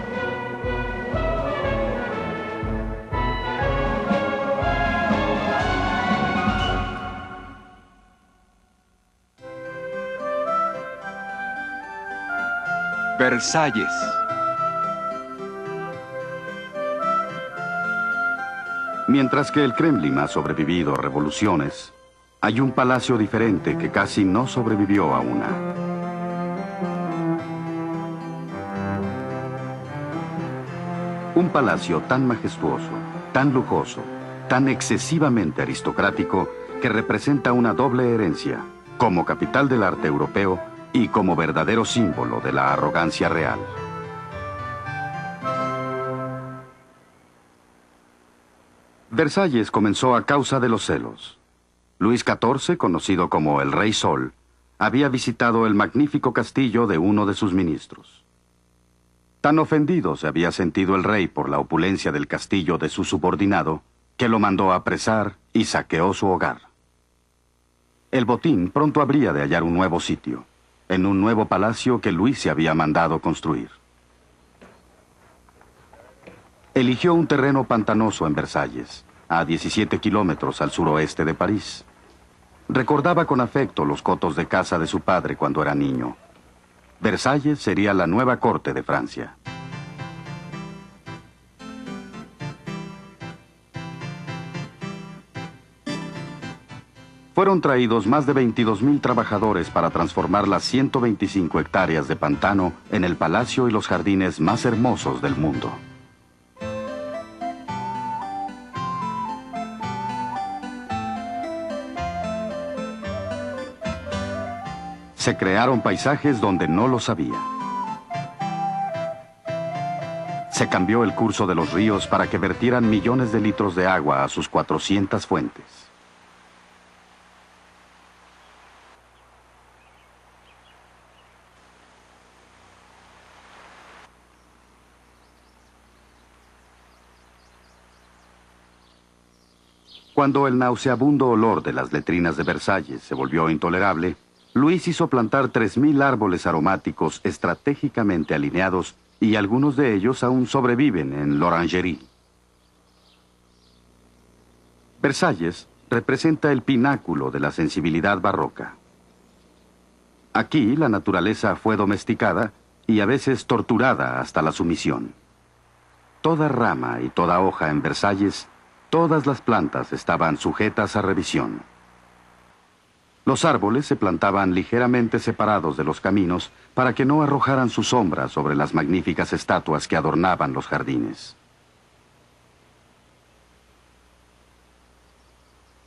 Versalles. Mientras que el Kremlin ha sobrevivido a revoluciones, hay un palacio diferente que casi no sobrevivió a una. Un palacio tan majestuoso, tan lujoso, tan excesivamente aristocrático que representa una doble herencia, como capital del arte europeo y como verdadero símbolo de la arrogancia real. Versalles comenzó a causa de los celos. Luis XIV, conocido como el Rey Sol, había visitado el magnífico castillo de uno de sus ministros. Tan ofendido se había sentido el rey por la opulencia del castillo de su subordinado, que lo mandó apresar y saqueó su hogar. El botín pronto habría de hallar un nuevo sitio, en un nuevo palacio que Luis se había mandado construir. Eligió un terreno pantanoso en Versalles, a 17 kilómetros al suroeste de París. Recordaba con afecto los cotos de casa de su padre cuando era niño. Versalles sería la nueva corte de Francia. Fueron traídos más de 22,000 trabajadores para transformar las 125 hectáreas de pantano en el palacio y los jardines más hermosos del mundo. Se crearon paisajes donde no los había. Se cambió el curso de los ríos para que vertieran millones de litros de agua a sus 400 fuentes. Cuando el nauseabundo olor de las letrinas de Versalles se volvió intolerable, Luis hizo plantar 3,000 árboles aromáticos estratégicamente alineados y algunos de ellos aún sobreviven en l'Orangerie. Versalles representa el pináculo de la sensibilidad barroca. Aquí la naturaleza fue domesticada y a veces torturada hasta la sumisión. toda rama y toda hoja en Versalles, todas las plantas estaban sujetas a revisión. Los árboles se plantaban ligeramente separados de los caminos para que no arrojaran su sombra sobre las magníficas estatuas que adornaban los jardines.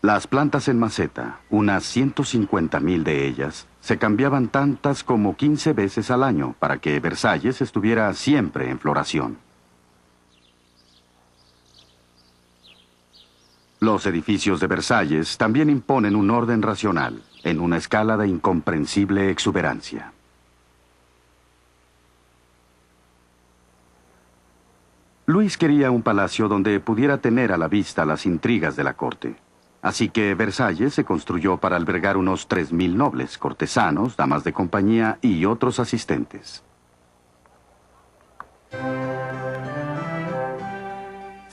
Las plantas en maceta, unas 150,000 de ellas, se cambiaban tantas como 15 veces al año para que Versalles estuviera siempre en floración. Los edificios de Versalles también imponen un orden racional, en una escala de incomprensible exuberancia. Luis quería un palacio donde pudiera tener a la vista las intrigas de la corte. Así que Versalles se construyó para albergar unos 3,000 nobles, cortesanos, damas de compañía y otros asistentes.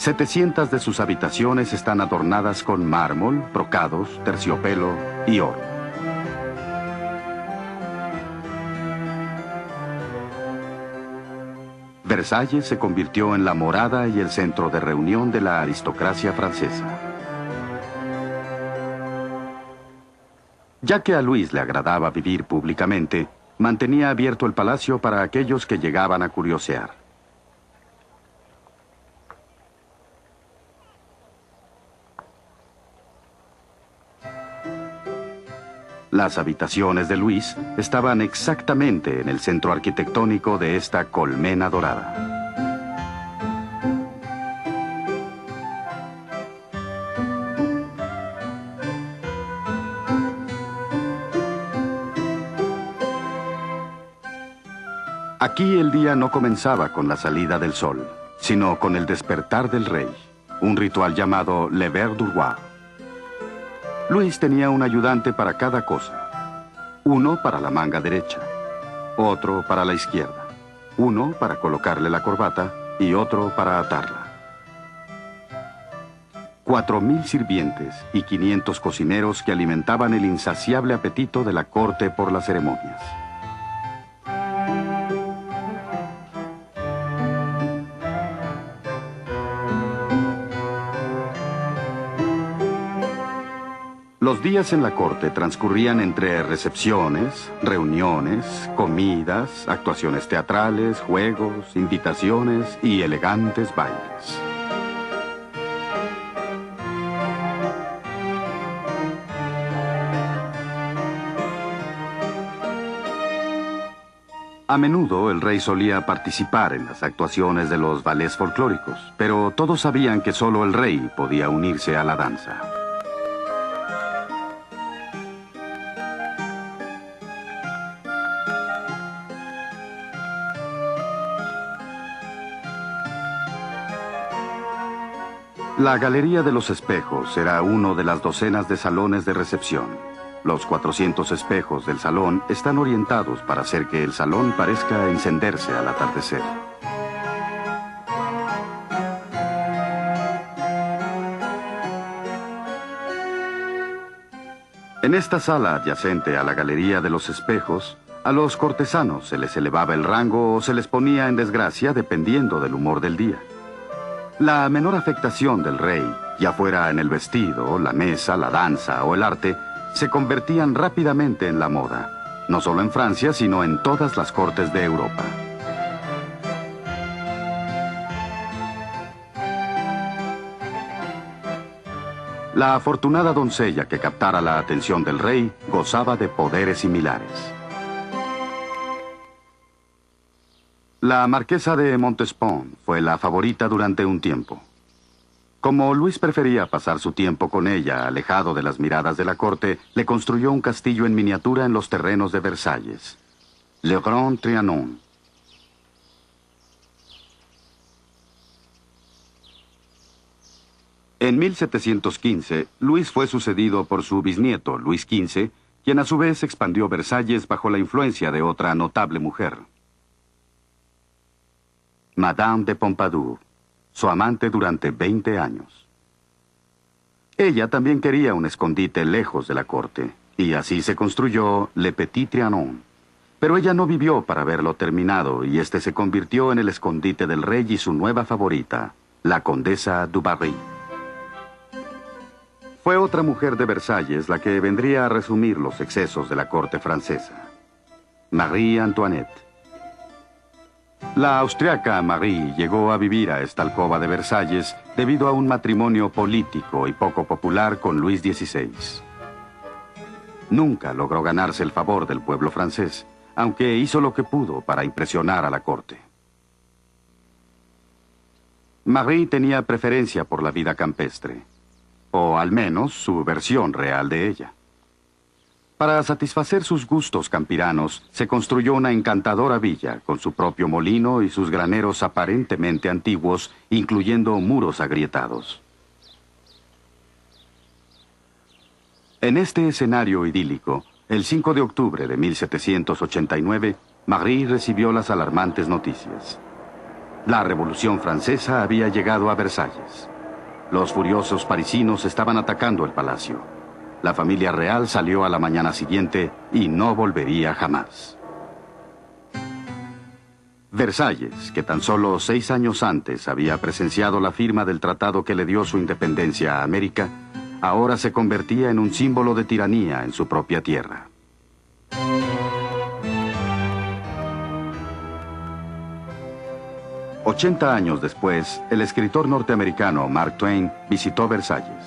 700 de sus habitaciones están adornadas con mármol, brocados, terciopelo y oro. Versalles se convirtió en la morada y el centro de reunión de la aristocracia francesa. Ya que a Luis le agradaba vivir públicamente, mantenía abierto el palacio para aquellos que llegaban a curiosear. Las habitaciones de Luis estaban exactamente en el centro arquitectónico de esta colmena dorada. Aquí el día no comenzaba con la salida del sol, sino con el despertar del rey, un ritual llamado lever du roi. Luis tenía un ayudante para cada cosa. Uno para la manga derecha, otro para la izquierda, uno para colocarle la corbata y otro para atarla. 4,000 sirvientes y 500 cocineros que alimentaban el insaciable apetito de la corte por las ceremonias. Los días en la corte transcurrían entre recepciones, reuniones, comidas, actuaciones teatrales, juegos, invitaciones y elegantes bailes. A menudo el rey solía participar en las actuaciones de los ballets folclóricos, pero todos sabían que solo el rey podía unirse a la danza. La Galería de los Espejos era uno de las docenas de salones de recepción. Los 400 espejos del salón están orientados para hacer que el salón parezca encenderse al atardecer. En esta sala adyacente a la Galería de los Espejos, a los cortesanos se les elevaba el rango o se les ponía en desgracia dependiendo del humor del día. La menor afectación del rey, ya fuera en el vestido, la mesa, la danza o el arte, se convertían rápidamente en la moda, no solo en Francia, sino en todas las cortes de Europa. La afortunada doncella que captara la atención del rey gozaba de poderes similares. La marquesa de Montespan fue la favorita durante un tiempo. Como Luis prefería pasar su tiempo con ella, alejado de las miradas de la corte, le construyó un castillo en miniatura en los terrenos de Versalles, Le Grand Trianon. En 1715, Luis fue sucedido por su bisnieto, Luis XV, quien a su vez expandió Versalles bajo la influencia de otra notable mujer, Madame de Pompadour, su amante durante 20 años. Ella también quería un escondite lejos de la corte, y así se construyó Le Petit Trianon, Pero ella no vivió para verlo terminado y este se convirtió en el escondite del rey y su nueva favorita, la condesa du Barry. Fue otra mujer de Versalles la que vendría a resumir los excesos de la corte francesa. Marie Antoinette. La austriaca Marie llegó a vivir a esta alcoba de Versalles debido a un matrimonio político y poco popular con Luis XVI. Nunca logró ganarse el favor del pueblo francés, aunque hizo lo que pudo para impresionar a la corte. Marie tenía preferencia por la vida campestre, o al menos su versión real de ella. Para satisfacer sus gustos campiranos, se construyó una encantadora villa con su propio molino y sus graneros aparentemente antiguos, incluyendo muros agrietados. En este escenario idílico, el 5 de octubre de 1789, Marie recibió las alarmantes noticias. La Revolución Francesa había llegado a Versalles. Los furiosos parisinos estaban atacando el palacio. La familia real salió a la mañana siguiente y no volvería jamás. Versalles, que tan solo 6 años antes había presenciado la firma del tratado que le dio su independencia a América, ahora se convertía en un símbolo de tiranía en su propia tierra. «80 años después, el escritor norteamericano Mark Twain visitó Versalles.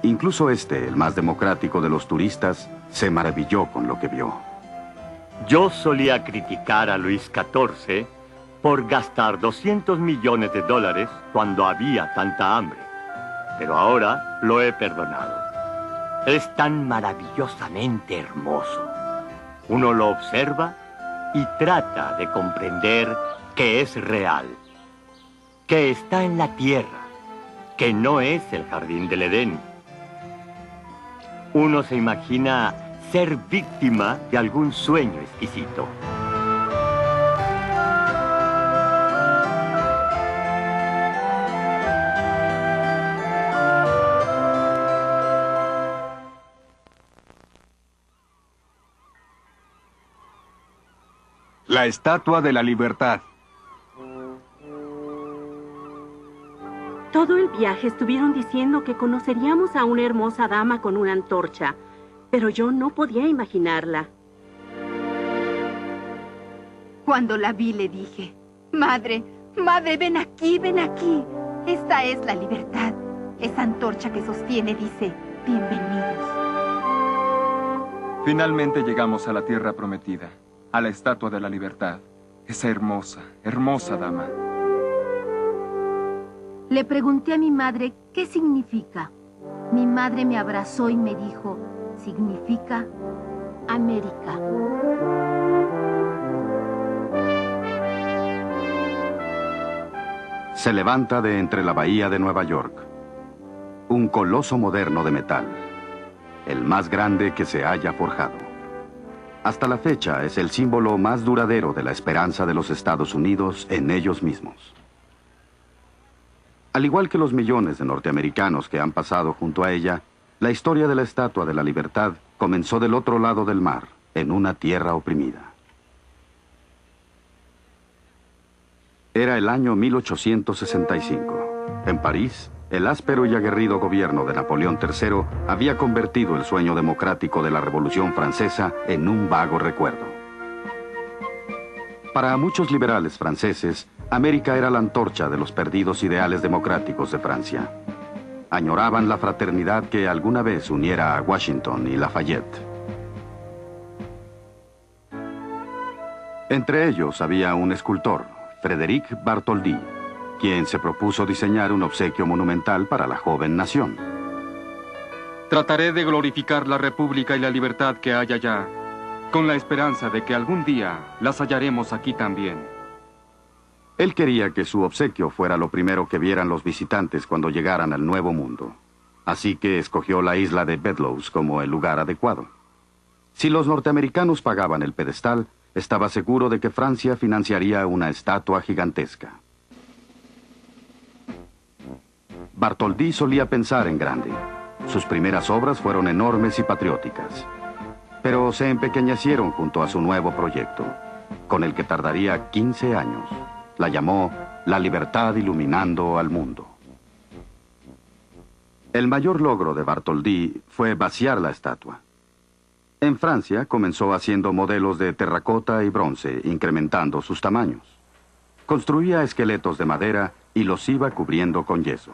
Incluso el más democrático de los turistas, se maravilló con lo que vio. Yo solía criticar a Luis XIV por gastar $200 millones cuando había tanta hambre. Pero ahora lo he perdonado. Es tan maravillosamente hermoso. Uno lo observa y trata de comprender que es real, que está en la tierra, que no es el jardín del Edén. Uno se imagina ser víctima de algún sueño exquisito. La Estatua de la Libertad. Todo el viaje estuvieron diciendo que conoceríamos a una hermosa dama con una antorcha, pero yo no podía imaginarla. Cuando la vi le dije, madre, ven aquí, ven aquí. Esta es la libertad. Esa antorcha que sostiene dice, bienvenidos. Finalmente llegamos a la tierra prometida, a la Estatua de la Libertad. Esa hermosa, hermosa dama. Le pregunté a mi madre qué significa. Mi madre me abrazó y me dijo, significa América. Se levanta de entre la bahía de Nueva York. Un coloso moderno de metal. El más grande que se haya forjado. Hasta la fecha es el símbolo más duradero de la esperanza de los Estados Unidos en ellos mismos. Al igual que los millones de norteamericanos que han pasado junto a ella, la historia de la Estatua de la Libertad comenzó del otro lado del mar, en una tierra oprimida. Era el año 1865. En París, el áspero y aguerrido gobierno de Napoleón III había convertido el sueño democrático de la Revolución Francesa en un vago recuerdo. Para muchos liberales franceses, América era la antorcha de los perdidos ideales democráticos de Francia. Añoraban la fraternidad que alguna vez uniera a Washington y Lafayette. Entre ellos había un escultor, Frédéric Bartholdi, quien se propuso diseñar un obsequio monumental para la joven nación. Trataré de glorificar la República y la libertad que hay allá, con la esperanza de que algún día las hallaremos aquí también. Él quería que su obsequio fuera lo primero que vieran los visitantes cuando llegaran al Nuevo Mundo. Así que escogió la isla de Bedloes como el lugar adecuado. Si los norteamericanos pagaban el pedestal, estaba seguro de que Francia financiaría una estatua gigantesca. Bartholdi solía pensar en grande. Sus primeras obras fueron enormes y patrióticas. pero se empequeñecieron junto a su nuevo proyecto, con el que tardaría 15 años. La llamó La Libertad Iluminando al Mundo. El mayor logro de Bartholdi fue vaciar la estatua. En Francia comenzó haciendo modelos de terracota y bronce, incrementando sus tamaños. Construía esqueletos de madera y los iba cubriendo con yeso.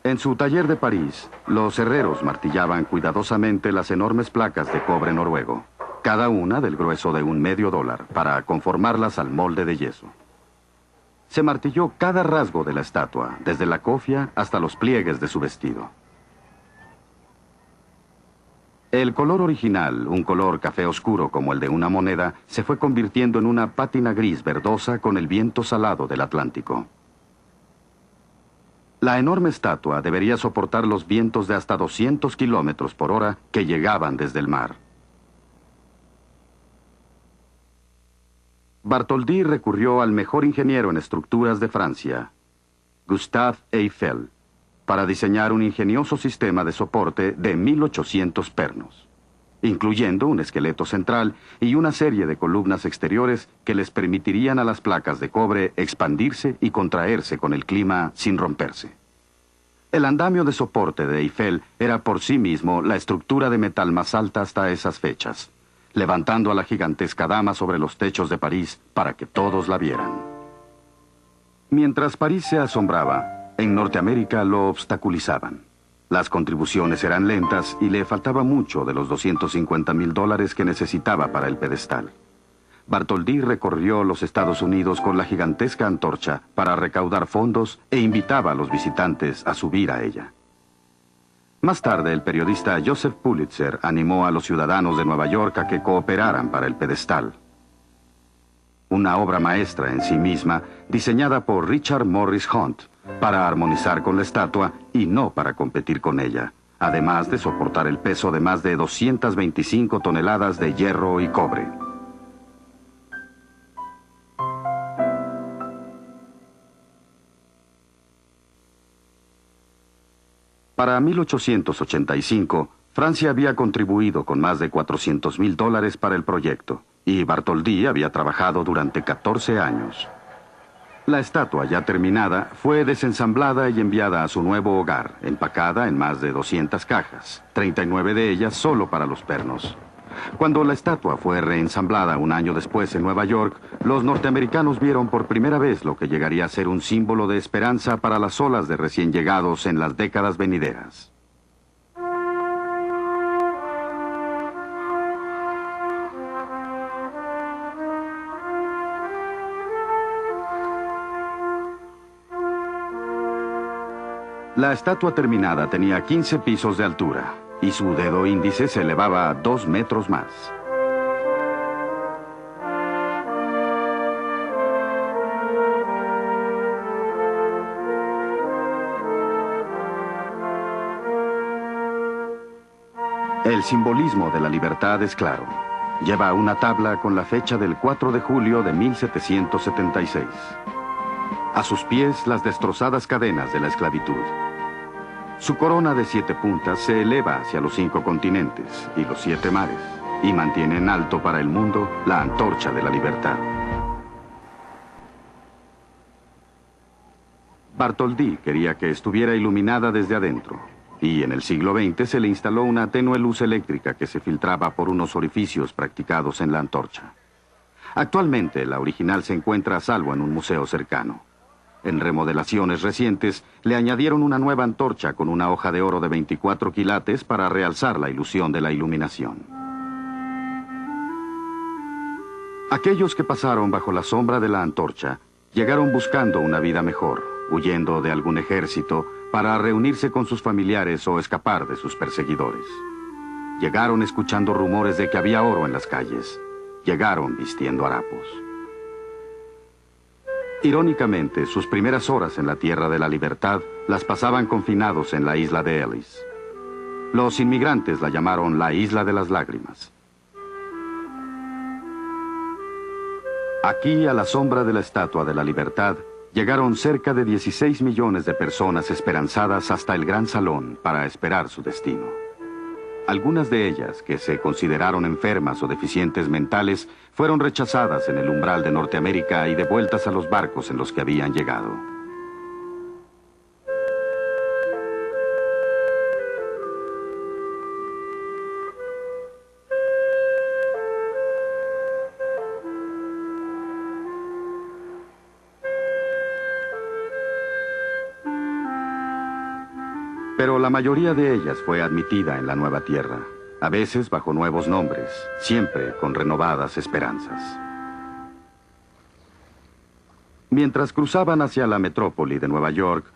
En su taller de París, los herreros martillaban cuidadosamente las enormes placas de cobre noruego, cada una del grueso de $0,50, para conformarlas al molde de yeso. Se martilló cada rasgo de la estatua, desde la cofia hasta los pliegues de su vestido. El color original, un color café oscuro como el de una moneda, se fue convirtiendo en una pátina gris verdosa con el viento salado del Atlántico. La enorme estatua debería soportar los vientos de hasta 200 kilómetros por hora que llegaban desde el mar. Bartholdi recurrió al mejor ingeniero en estructuras de Francia, Gustave Eiffel, para diseñar un ingenioso sistema de soporte de 1.800 pernos, incluyendo un esqueleto central y una serie de columnas exteriores que les permitirían a las placas de cobre expandirse y contraerse con el clima sin romperse. El andamio de soporte de Eiffel era por sí mismo la estructura de metal más alta hasta esas fechas, levantando a la gigantesca dama sobre los techos de París para que todos la vieran. Mientras París se asombraba, en Norteamérica lo obstaculizaban. Las contribuciones eran lentas y le faltaba mucho de los $250,000 que necesitaba para el pedestal. Bartholdi recorrió los Estados Unidos con la gigantesca antorcha para recaudar fondos e invitaba a los visitantes a subir a ella. Más tarde, el periodista Joseph Pulitzer animó a los ciudadanos de Nueva York a que cooperaran para el pedestal. Una obra maestra en sí misma, diseñada por Richard Morris Hunt, para armonizar con la estatua y no para competir con ella, además de soportar el peso de más de 225 toneladas de hierro y cobre. Para 1885, Francia había contribuido con más de $400,000 para el proyecto, y Bartholdi había trabajado durante 14 años. La estatua, ya terminada, fue desensamblada y enviada a su nuevo hogar, empacada en más de 200 cajas, 39 de ellas solo para los pernos. Cuando la estatua fue reensamblada un año después en Nueva York, los norteamericanos vieron por primera vez lo que llegaría a ser un símbolo de esperanza para las olas de recién llegados en las décadas venideras. La estatua terminada tenía 15 pisos de altura y su dedo índice se elevaba a 2 metros más. El simbolismo de la libertad es claro. Lleva una tabla con la fecha del 4 de julio de 1776. A sus pies, las destrozadas cadenas de la esclavitud. Su corona de 7 puntas se eleva hacia los 5 continentes y los 7 mares, y mantiene en alto para el mundo la antorcha de la libertad. Bartholdi quería que estuviera iluminada desde adentro, y en el siglo XX se le instaló una tenue luz eléctrica que se filtraba por unos orificios practicados en la antorcha. Actualmente, la original se encuentra a salvo en un museo cercano. En remodelaciones recientes, le añadieron una nueva antorcha con una hoja de oro de 24 quilates para realzar la ilusión de la iluminación. Aquellos que pasaron bajo la sombra de la antorcha llegaron buscando una vida mejor, huyendo de algún ejército para reunirse con sus familiares o escapar de sus perseguidores. Llegaron escuchando rumores de que había oro en las calles. Llegaron vistiendo harapos. Irónicamente, sus primeras horas en la Tierra de la Libertad las pasaban confinados en la isla de Ellis. Los inmigrantes la llamaron la Isla de las Lágrimas. Aquí, a la sombra de la Estatua de la Libertad, llegaron cerca de 16 millones de personas esperanzadas hasta el Gran Salón para esperar su destino. Algunas de ellas, que se consideraron enfermas o deficientes mentales, fueron rechazadas en el umbral de Norteamérica y devueltas a los barcos en los que habían llegado. Pero la mayoría de ellas fue admitida en la nueva tierra, a veces bajo nuevos nombres, siempre con renovadas esperanzas. Mientras cruzaban hacia la metrópoli de Nueva York,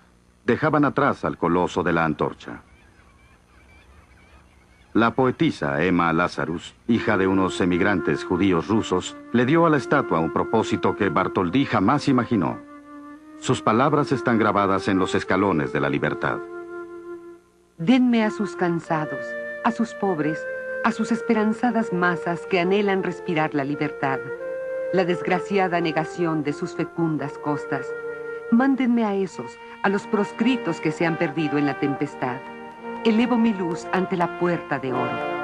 dejaban atrás al coloso de la antorcha. La poetisa Emma Lazarus, hija de unos emigrantes judíos rusos, le dio a la estatua un propósito que Bartholdi jamás imaginó. Sus palabras están grabadas en los escalones de la libertad. Denme a sus cansados, a sus pobres, a sus esperanzadas masas que anhelan respirar la libertad, la desgraciada negación de sus fecundas costas. Mándenme a esos, a los proscritos que se han perdido en la tempestad. Elevo mi luz ante la puerta de oro.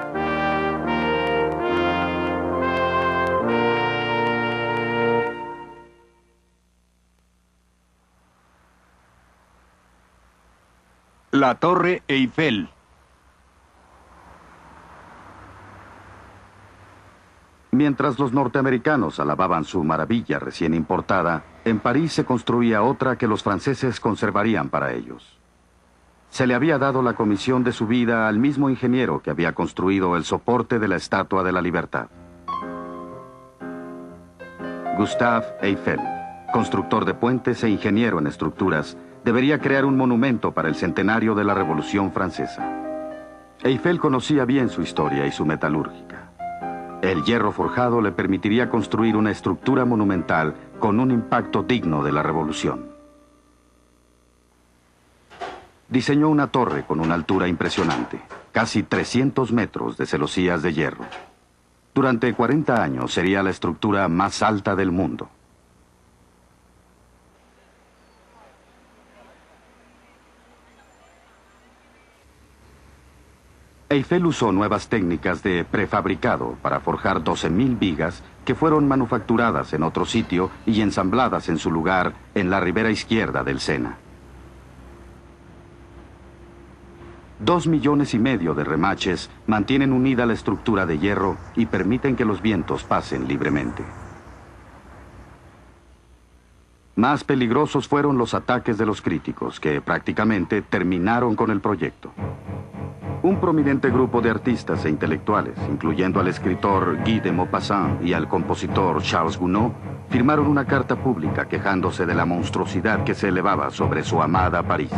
La Torre Eiffel. Mientras los norteamericanos alababan su maravilla recién importada, en París se construía otra que los franceses conservarían para ellos. Se le había dado la comisión de su vida al mismo ingeniero que había construido el soporte de la Estatua de la Libertad. Gustave Eiffel, constructor de puentes e ingeniero en estructuras, debería crear un monumento para el centenario de la Revolución Francesa. Eiffel conocía bien su historia y su metalúrgica. El hierro forjado le permitiría construir una estructura monumental con un impacto digno de la Revolución. Diseñó una torre con una altura impresionante, casi 300 metros de celosías de hierro. Durante 40 años sería la estructura más alta del mundo. Eiffel usó nuevas técnicas de prefabricado para forjar 12.000 vigas que fueron manufacturadas en otro sitio y ensambladas en su lugar en la ribera izquierda del Sena. 2,5 millones de remaches mantienen unida la estructura de hierro y permiten que los vientos pasen libremente. Más peligrosos fueron los ataques de los críticos, que prácticamente terminaron con el proyecto. Un prominente grupo de artistas e intelectuales, incluyendo al escritor Guy de Maupassant y al compositor Charles Gounod, firmaron una carta pública quejándose de la monstruosidad que se elevaba sobre su amada París.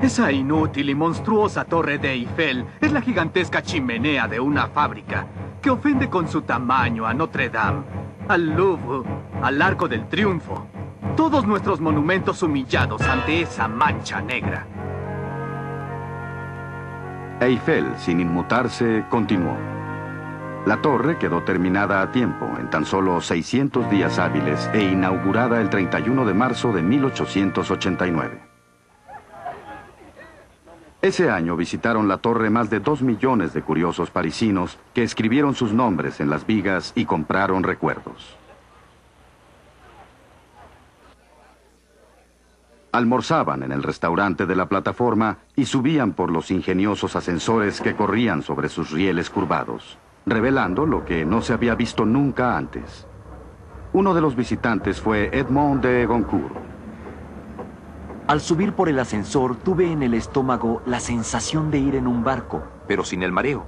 Esa inútil y monstruosa torre de Eiffel es la gigantesca chimenea de una fábrica que ofende con su tamaño a Notre Dame, al Louvre, al Arco del Triunfo. Todos nuestros monumentos humillados ante esa mancha negra. Eiffel, sin inmutarse, continuó. La torre quedó terminada a tiempo, en tan solo 600 días hábiles, e inaugurada el 31 de marzo de 1889. Ese año visitaron la torre más de 2 millones de curiosos parisinos que escribieron sus nombres en las vigas y compraron recuerdos. Almorzaban en el restaurante de la plataforma y subían por los ingeniosos ascensores que corrían sobre sus rieles curvados, revelando lo que no se había visto nunca antes. Uno de los visitantes fue Edmond de Goncourt. Al subir por el ascensor, tuve en el estómago la sensación de ir en un barco, pero sin el mareo.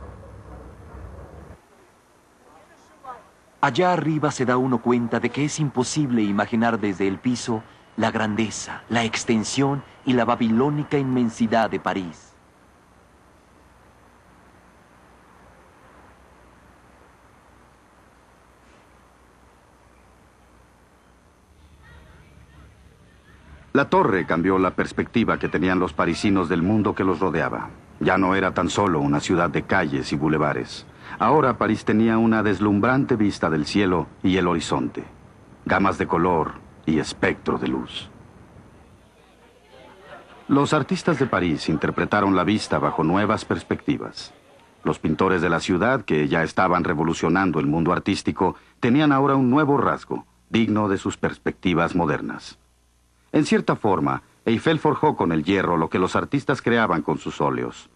Allá arriba se da uno cuenta de que es imposible imaginar desde el piso la grandeza, la extensión y la babilónica inmensidad de París. La torre cambió la perspectiva que tenían los parisinos del mundo que los rodeaba. Ya no era tan solo una ciudad de calles y bulevares. Ahora París tenía una deslumbrante vista del cielo y el horizonte, gamas de color y espectro de luz. Los artistas de París interpretaron la vista bajo nuevas perspectivas. Los pintores de la ciudad, que ya estaban revolucionando el mundo artístico, tenían ahora un nuevo rasgo, digno de sus perspectivas modernas. En cierta forma, Eiffel forjó con el hierro lo que los artistas creaban con sus óleos.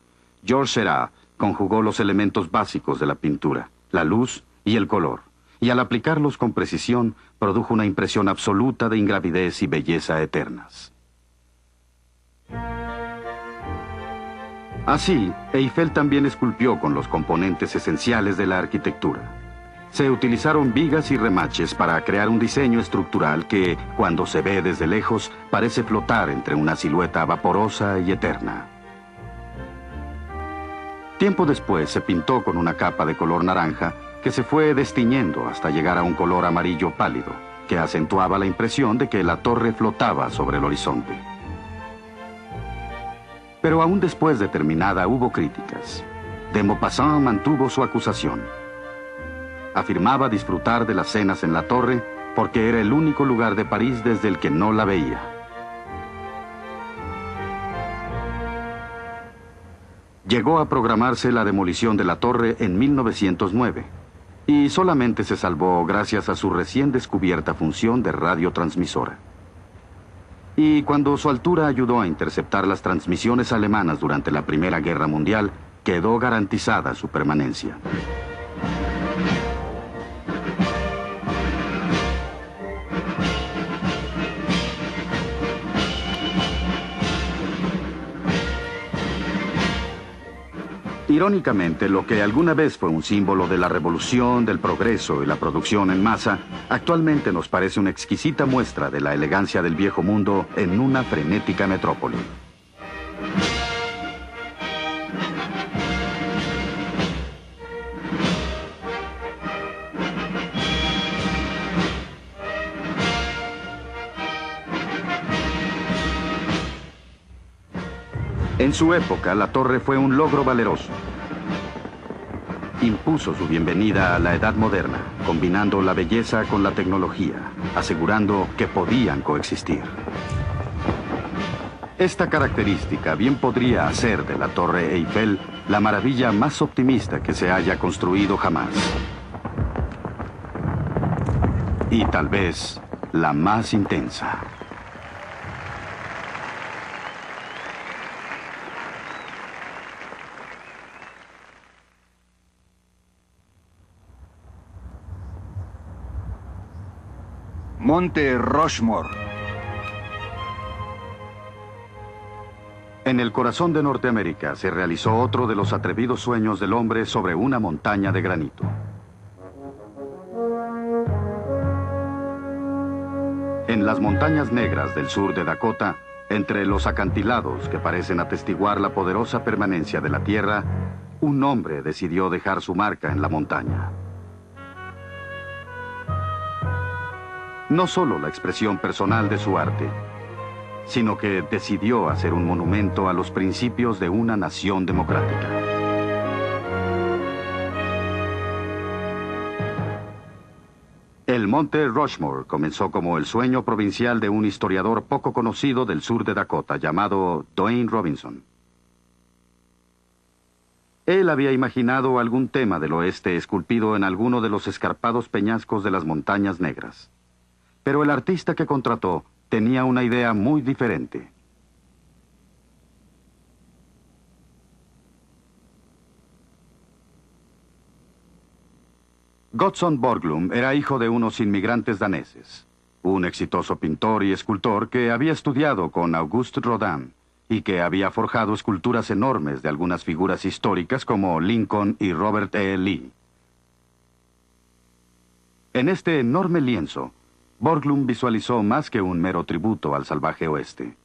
Georges Seurat conjugó los elementos básicos de la pintura, la luz y el color, y al aplicarlos con precisión, produjo una impresión absoluta de ingravidez y belleza eternas. Así, Eiffel también esculpió con los componentes esenciales de la arquitectura. Se utilizaron vigas y remaches para crear un diseño estructural que, cuando se ve desde lejos, parece flotar entre una silueta vaporosa y eterna. Tiempo después se pintó con una capa de color naranja que se fue destiñendo hasta llegar a un color amarillo pálido, que acentuaba la impresión de que la torre flotaba sobre el horizonte. Pero aún después de terminada hubo críticas. De Maupassant mantuvo su acusación. Afirmaba disfrutar de las cenas en la torre porque era el único lugar de París desde el que no la veía. Llegó a programarse la demolición de la torre en 1909 y solamente se salvó gracias a su recién descubierta función de radiotransmisora. Y cuando su altura ayudó a interceptar las transmisiones alemanas durante la Primera Guerra Mundial, quedó garantizada su permanencia. Irónicamente, lo que alguna vez fue un símbolo de la revolución, del progreso y la producción en masa, actualmente nos parece una exquisita muestra de la elegancia del viejo mundo en una frenética metrópoli. En su época, la torre fue un logro valeroso. Impuso su bienvenida a la edad moderna, combinando la belleza con la tecnología, asegurando que podían coexistir. Esta característica bien podría hacer de la Torre Eiffel la maravilla más optimista que se haya construido jamás. Y tal vez la más intensa. Monte Rushmore. En el corazón de Norteamérica se realizó otro de los atrevidos sueños del hombre sobre una montaña de granito. En las montañas negras del sur de Dakota, entre los acantilados que parecen atestiguar la poderosa permanencia de la tierra, un hombre decidió dejar su marca en la montaña. No solo la expresión personal de su arte, sino que decidió hacer un monumento a los principios de una nación democrática. El Monte Rushmore comenzó como el sueño provincial de un historiador poco conocido del sur de Dakota llamado Dwayne Robinson. Él había imaginado algún tema del oeste esculpido en alguno de los escarpados peñascos de las Montañas Negras. Pero el artista que contrató tenía una idea muy diferente. Gottson Borglum era hijo de unos inmigrantes daneses, un exitoso pintor y escultor que había estudiado con Auguste Rodin y que había forjado esculturas enormes de algunas figuras históricas como Lincoln y Robert E. Lee. En este enorme lienzo, Borglum visualizó más que un mero tributo al salvaje oeste.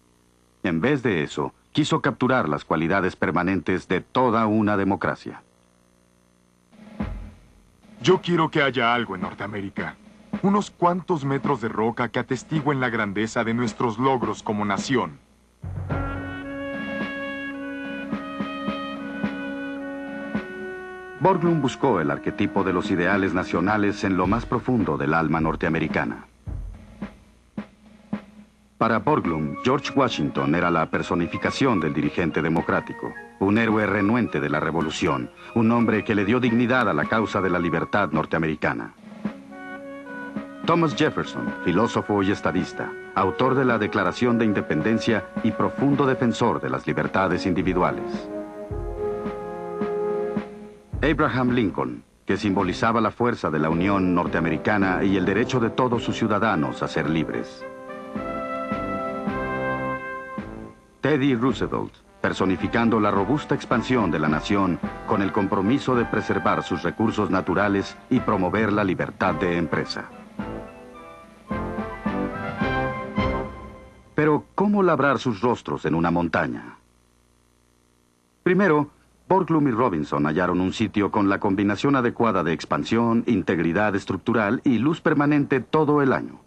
En vez de eso, quiso capturar las cualidades permanentes de toda una democracia. Yo quiero que haya algo en Norteamérica. Unos cuantos metros de roca que atestiguen la grandeza de nuestros logros como nación. Borglum buscó el arquetipo de los ideales nacionales en lo más profundo del alma norteamericana. Para Borglum, George Washington era la personificación del dirigente democrático, un héroe renuente de la revolución, un hombre que le dio dignidad a la causa de la libertad norteamericana. Thomas Jefferson, filósofo y estadista, autor de la Declaración de Independencia y profundo defensor de las libertades individuales. Abraham Lincoln, que simbolizaba la fuerza de la Unión Norteamericana y el derecho de todos sus ciudadanos a ser libres. Teddy Roosevelt, personificando la robusta expansión de la nación con el compromiso de preservar sus recursos naturales y promover la libertad de empresa. Pero, ¿cómo labrar sus rostros en una montaña? Primero, Borglum y Robinson hallaron un sitio con la combinación adecuada de expansión, integridad estructural y luz permanente todo el año.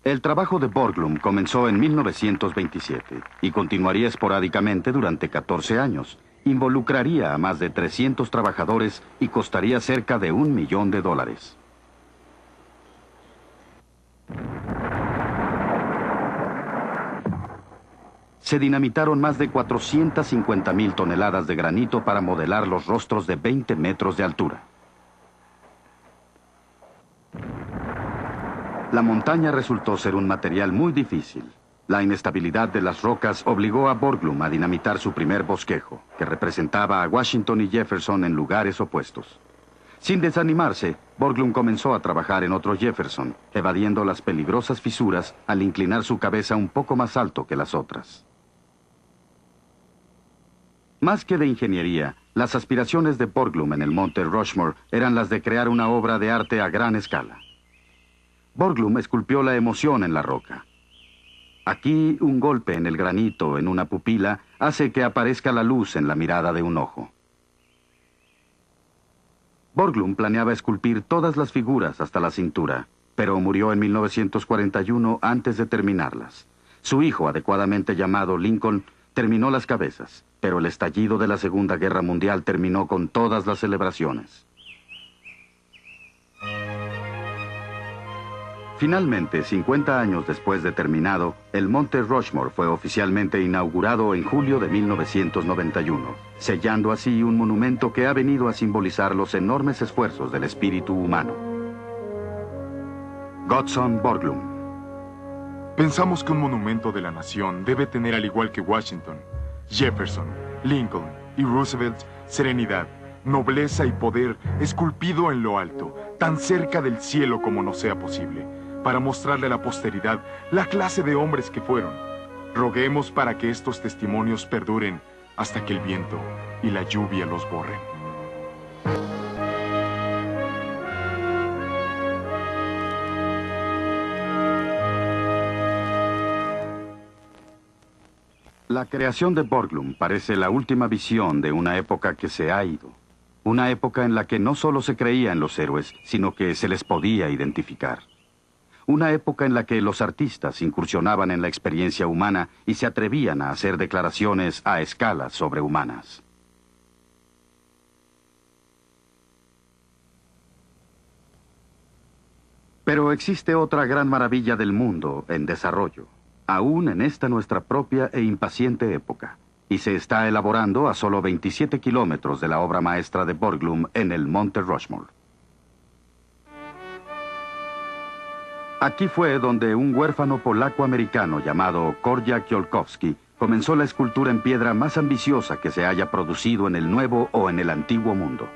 El trabajo de Borglum comenzó en 1927 y continuaría esporádicamente durante 14 años. Involucraría a más de 300 trabajadores y costaría cerca de $1 millón. Se dinamitaron más de 450,000 toneladas de granito para modelar los rostros de 20 metros de altura. La montaña resultó ser un material muy difícil. La inestabilidad de las rocas obligó a Borglum a dinamitar su primer bosquejo, que representaba a Washington y Jefferson en lugares opuestos. Sin desanimarse, Borglum comenzó a trabajar en otro Jefferson, evadiendo las peligrosas fisuras al inclinar su cabeza un poco más alto que las otras. Más que de ingeniería, las aspiraciones de Borglum en el monte Rushmore eran las de crear una obra de arte a gran escala. Borglum esculpió la emoción en la roca. Aquí, un golpe en el granito, en una pupila, hace que aparezca la luz en la mirada de un ojo. Borglum planeaba esculpir todas las figuras hasta la cintura, pero murió en 1941 antes de terminarlas. Su hijo, adecuadamente llamado Lincoln, terminó las cabezas, pero el estallido de la Segunda Guerra Mundial terminó con todas las celebraciones. Finalmente, 50 años después de terminado, el monte Rushmore fue oficialmente inaugurado en julio de 1991, sellando así un monumento que ha venido a simbolizar los enormes esfuerzos del espíritu humano. Godson Borglum. Pensamos que un monumento de la nación debe tener, al igual que Washington, Jefferson, Lincoln y Roosevelt, serenidad, nobleza y poder esculpido en lo alto, tan cerca del cielo como nos sea posible, para mostrarle a la posteridad la clase de hombres que fueron. Roguemos para que estos testimonios perduren hasta que el viento y la lluvia los borren. La creación de Borglum parece la última visión de una época que se ha ido. Una época en la que no solo se creía en los héroes, sino que se les podía identificar. Una época en la que los artistas incursionaban en la experiencia humana y se atrevían a hacer declaraciones a escalas sobrehumanas. Pero existe otra gran maravilla del mundo en desarrollo, aún en esta nuestra propia e impaciente época, y se está elaborando a solo 27 kilómetros de la obra maestra de Borglum en el monte Rushmore. Aquí fue donde un huérfano polaco-americano llamado Korjak Jolkowski comenzó la escultura en piedra más ambiciosa que se haya producido en el Nuevo o en el Antiguo Mundo.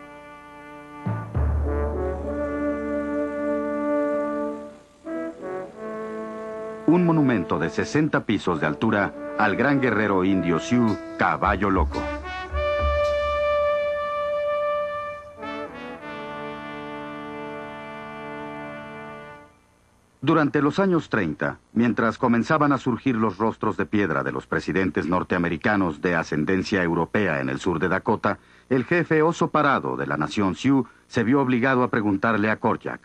Un monumento de 60 pisos de altura al gran guerrero indio Sioux, Caballo Loco. Durante los años 30, mientras comenzaban a surgir los rostros de piedra de los presidentes norteamericanos de ascendencia europea en el sur de Dakota, el jefe oso parado de la nación Sioux se vio obligado a preguntarle a Korjak: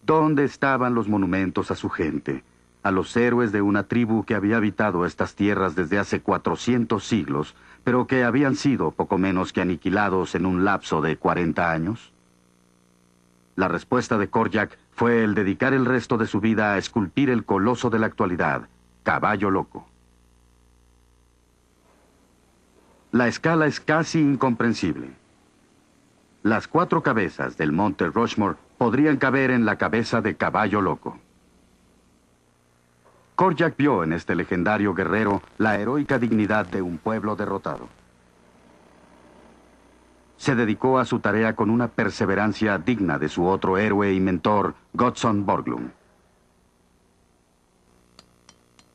¿dónde estaban los monumentos a su gente, a los héroes de una tribu que había habitado estas tierras desde hace 400 siglos, pero que habían sido poco menos que aniquilados en un lapso de 40 años? La respuesta de Korjak fue el dedicar el resto de su vida a esculpir el coloso de la actualidad, Caballo Loco. La escala es casi incomprensible. Las 4 cabezas del monte Rushmore podrían caber en la cabeza de Caballo Loco. Korjak vio en este legendario guerrero la heroica dignidad de un pueblo derrotado. Se dedicó a su tarea con una perseverancia digna de su otro héroe y mentor, Godson Borglum.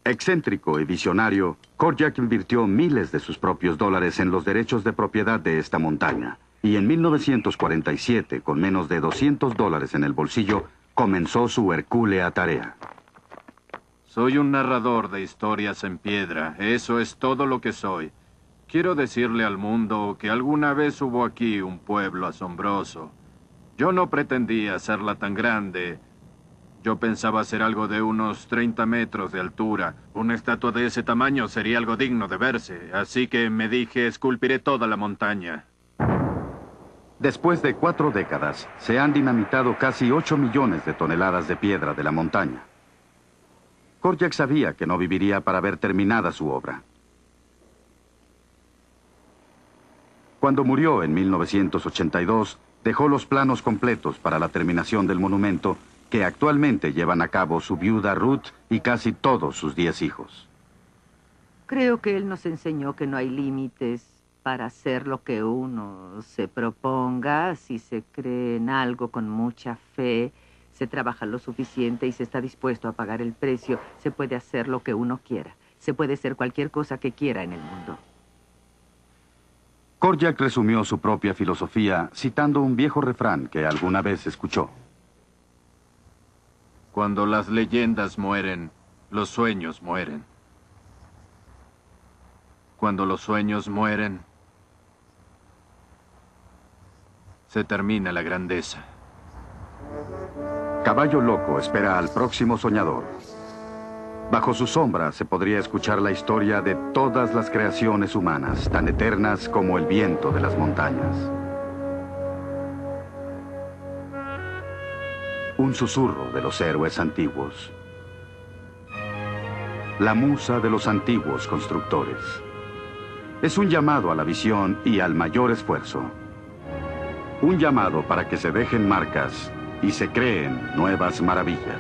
Excéntrico y visionario, Korjak invirtió miles de sus propios dólares en los derechos de propiedad de esta montaña, y en 1947, con menos de $200 en el bolsillo, comenzó su hercúlea tarea. Soy un narrador de historias en piedra. Eso es todo lo que soy. Quiero decirle al mundo que alguna vez hubo aquí un pueblo asombroso. Yo no pretendía hacerla tan grande. Yo pensaba hacer algo de unos 30 metros de altura. Una estatua de ese tamaño sería algo digno de verse. Así que me dije, esculpiré toda la montaña. Después de 4 décadas, se han dinamitado casi 8 millones de toneladas de piedra de la montaña. Korjak sabía que no viviría para ver terminada su obra. Cuando murió en 1982, dejó los planos completos para la terminación del monumento que actualmente llevan a cabo su viuda Ruth y casi todos sus 10 hijos. Creo que él nos enseñó que no hay límites para hacer lo que uno se proponga. Si se cree en algo con mucha fe, se trabaja lo suficiente y se está dispuesto a pagar el precio, se puede hacer lo que uno quiera. Se puede ser cualquier cosa que quiera en el mundo. Korjak resumió su propia filosofía citando un viejo refrán que alguna vez escuchó. Cuando las leyendas mueren, los sueños mueren. Cuando los sueños mueren, se termina la grandeza. Caballo Loco espera al próximo soñador. Bajo su sombra se podría escuchar la historia de todas las creaciones humanas, tan eternas como el viento de las montañas. Un susurro de los héroes antiguos. La musa de los antiguos constructores. Es un llamado a la visión y al mayor esfuerzo. Un llamado para que se dejen marcas y se creen nuevas maravillas.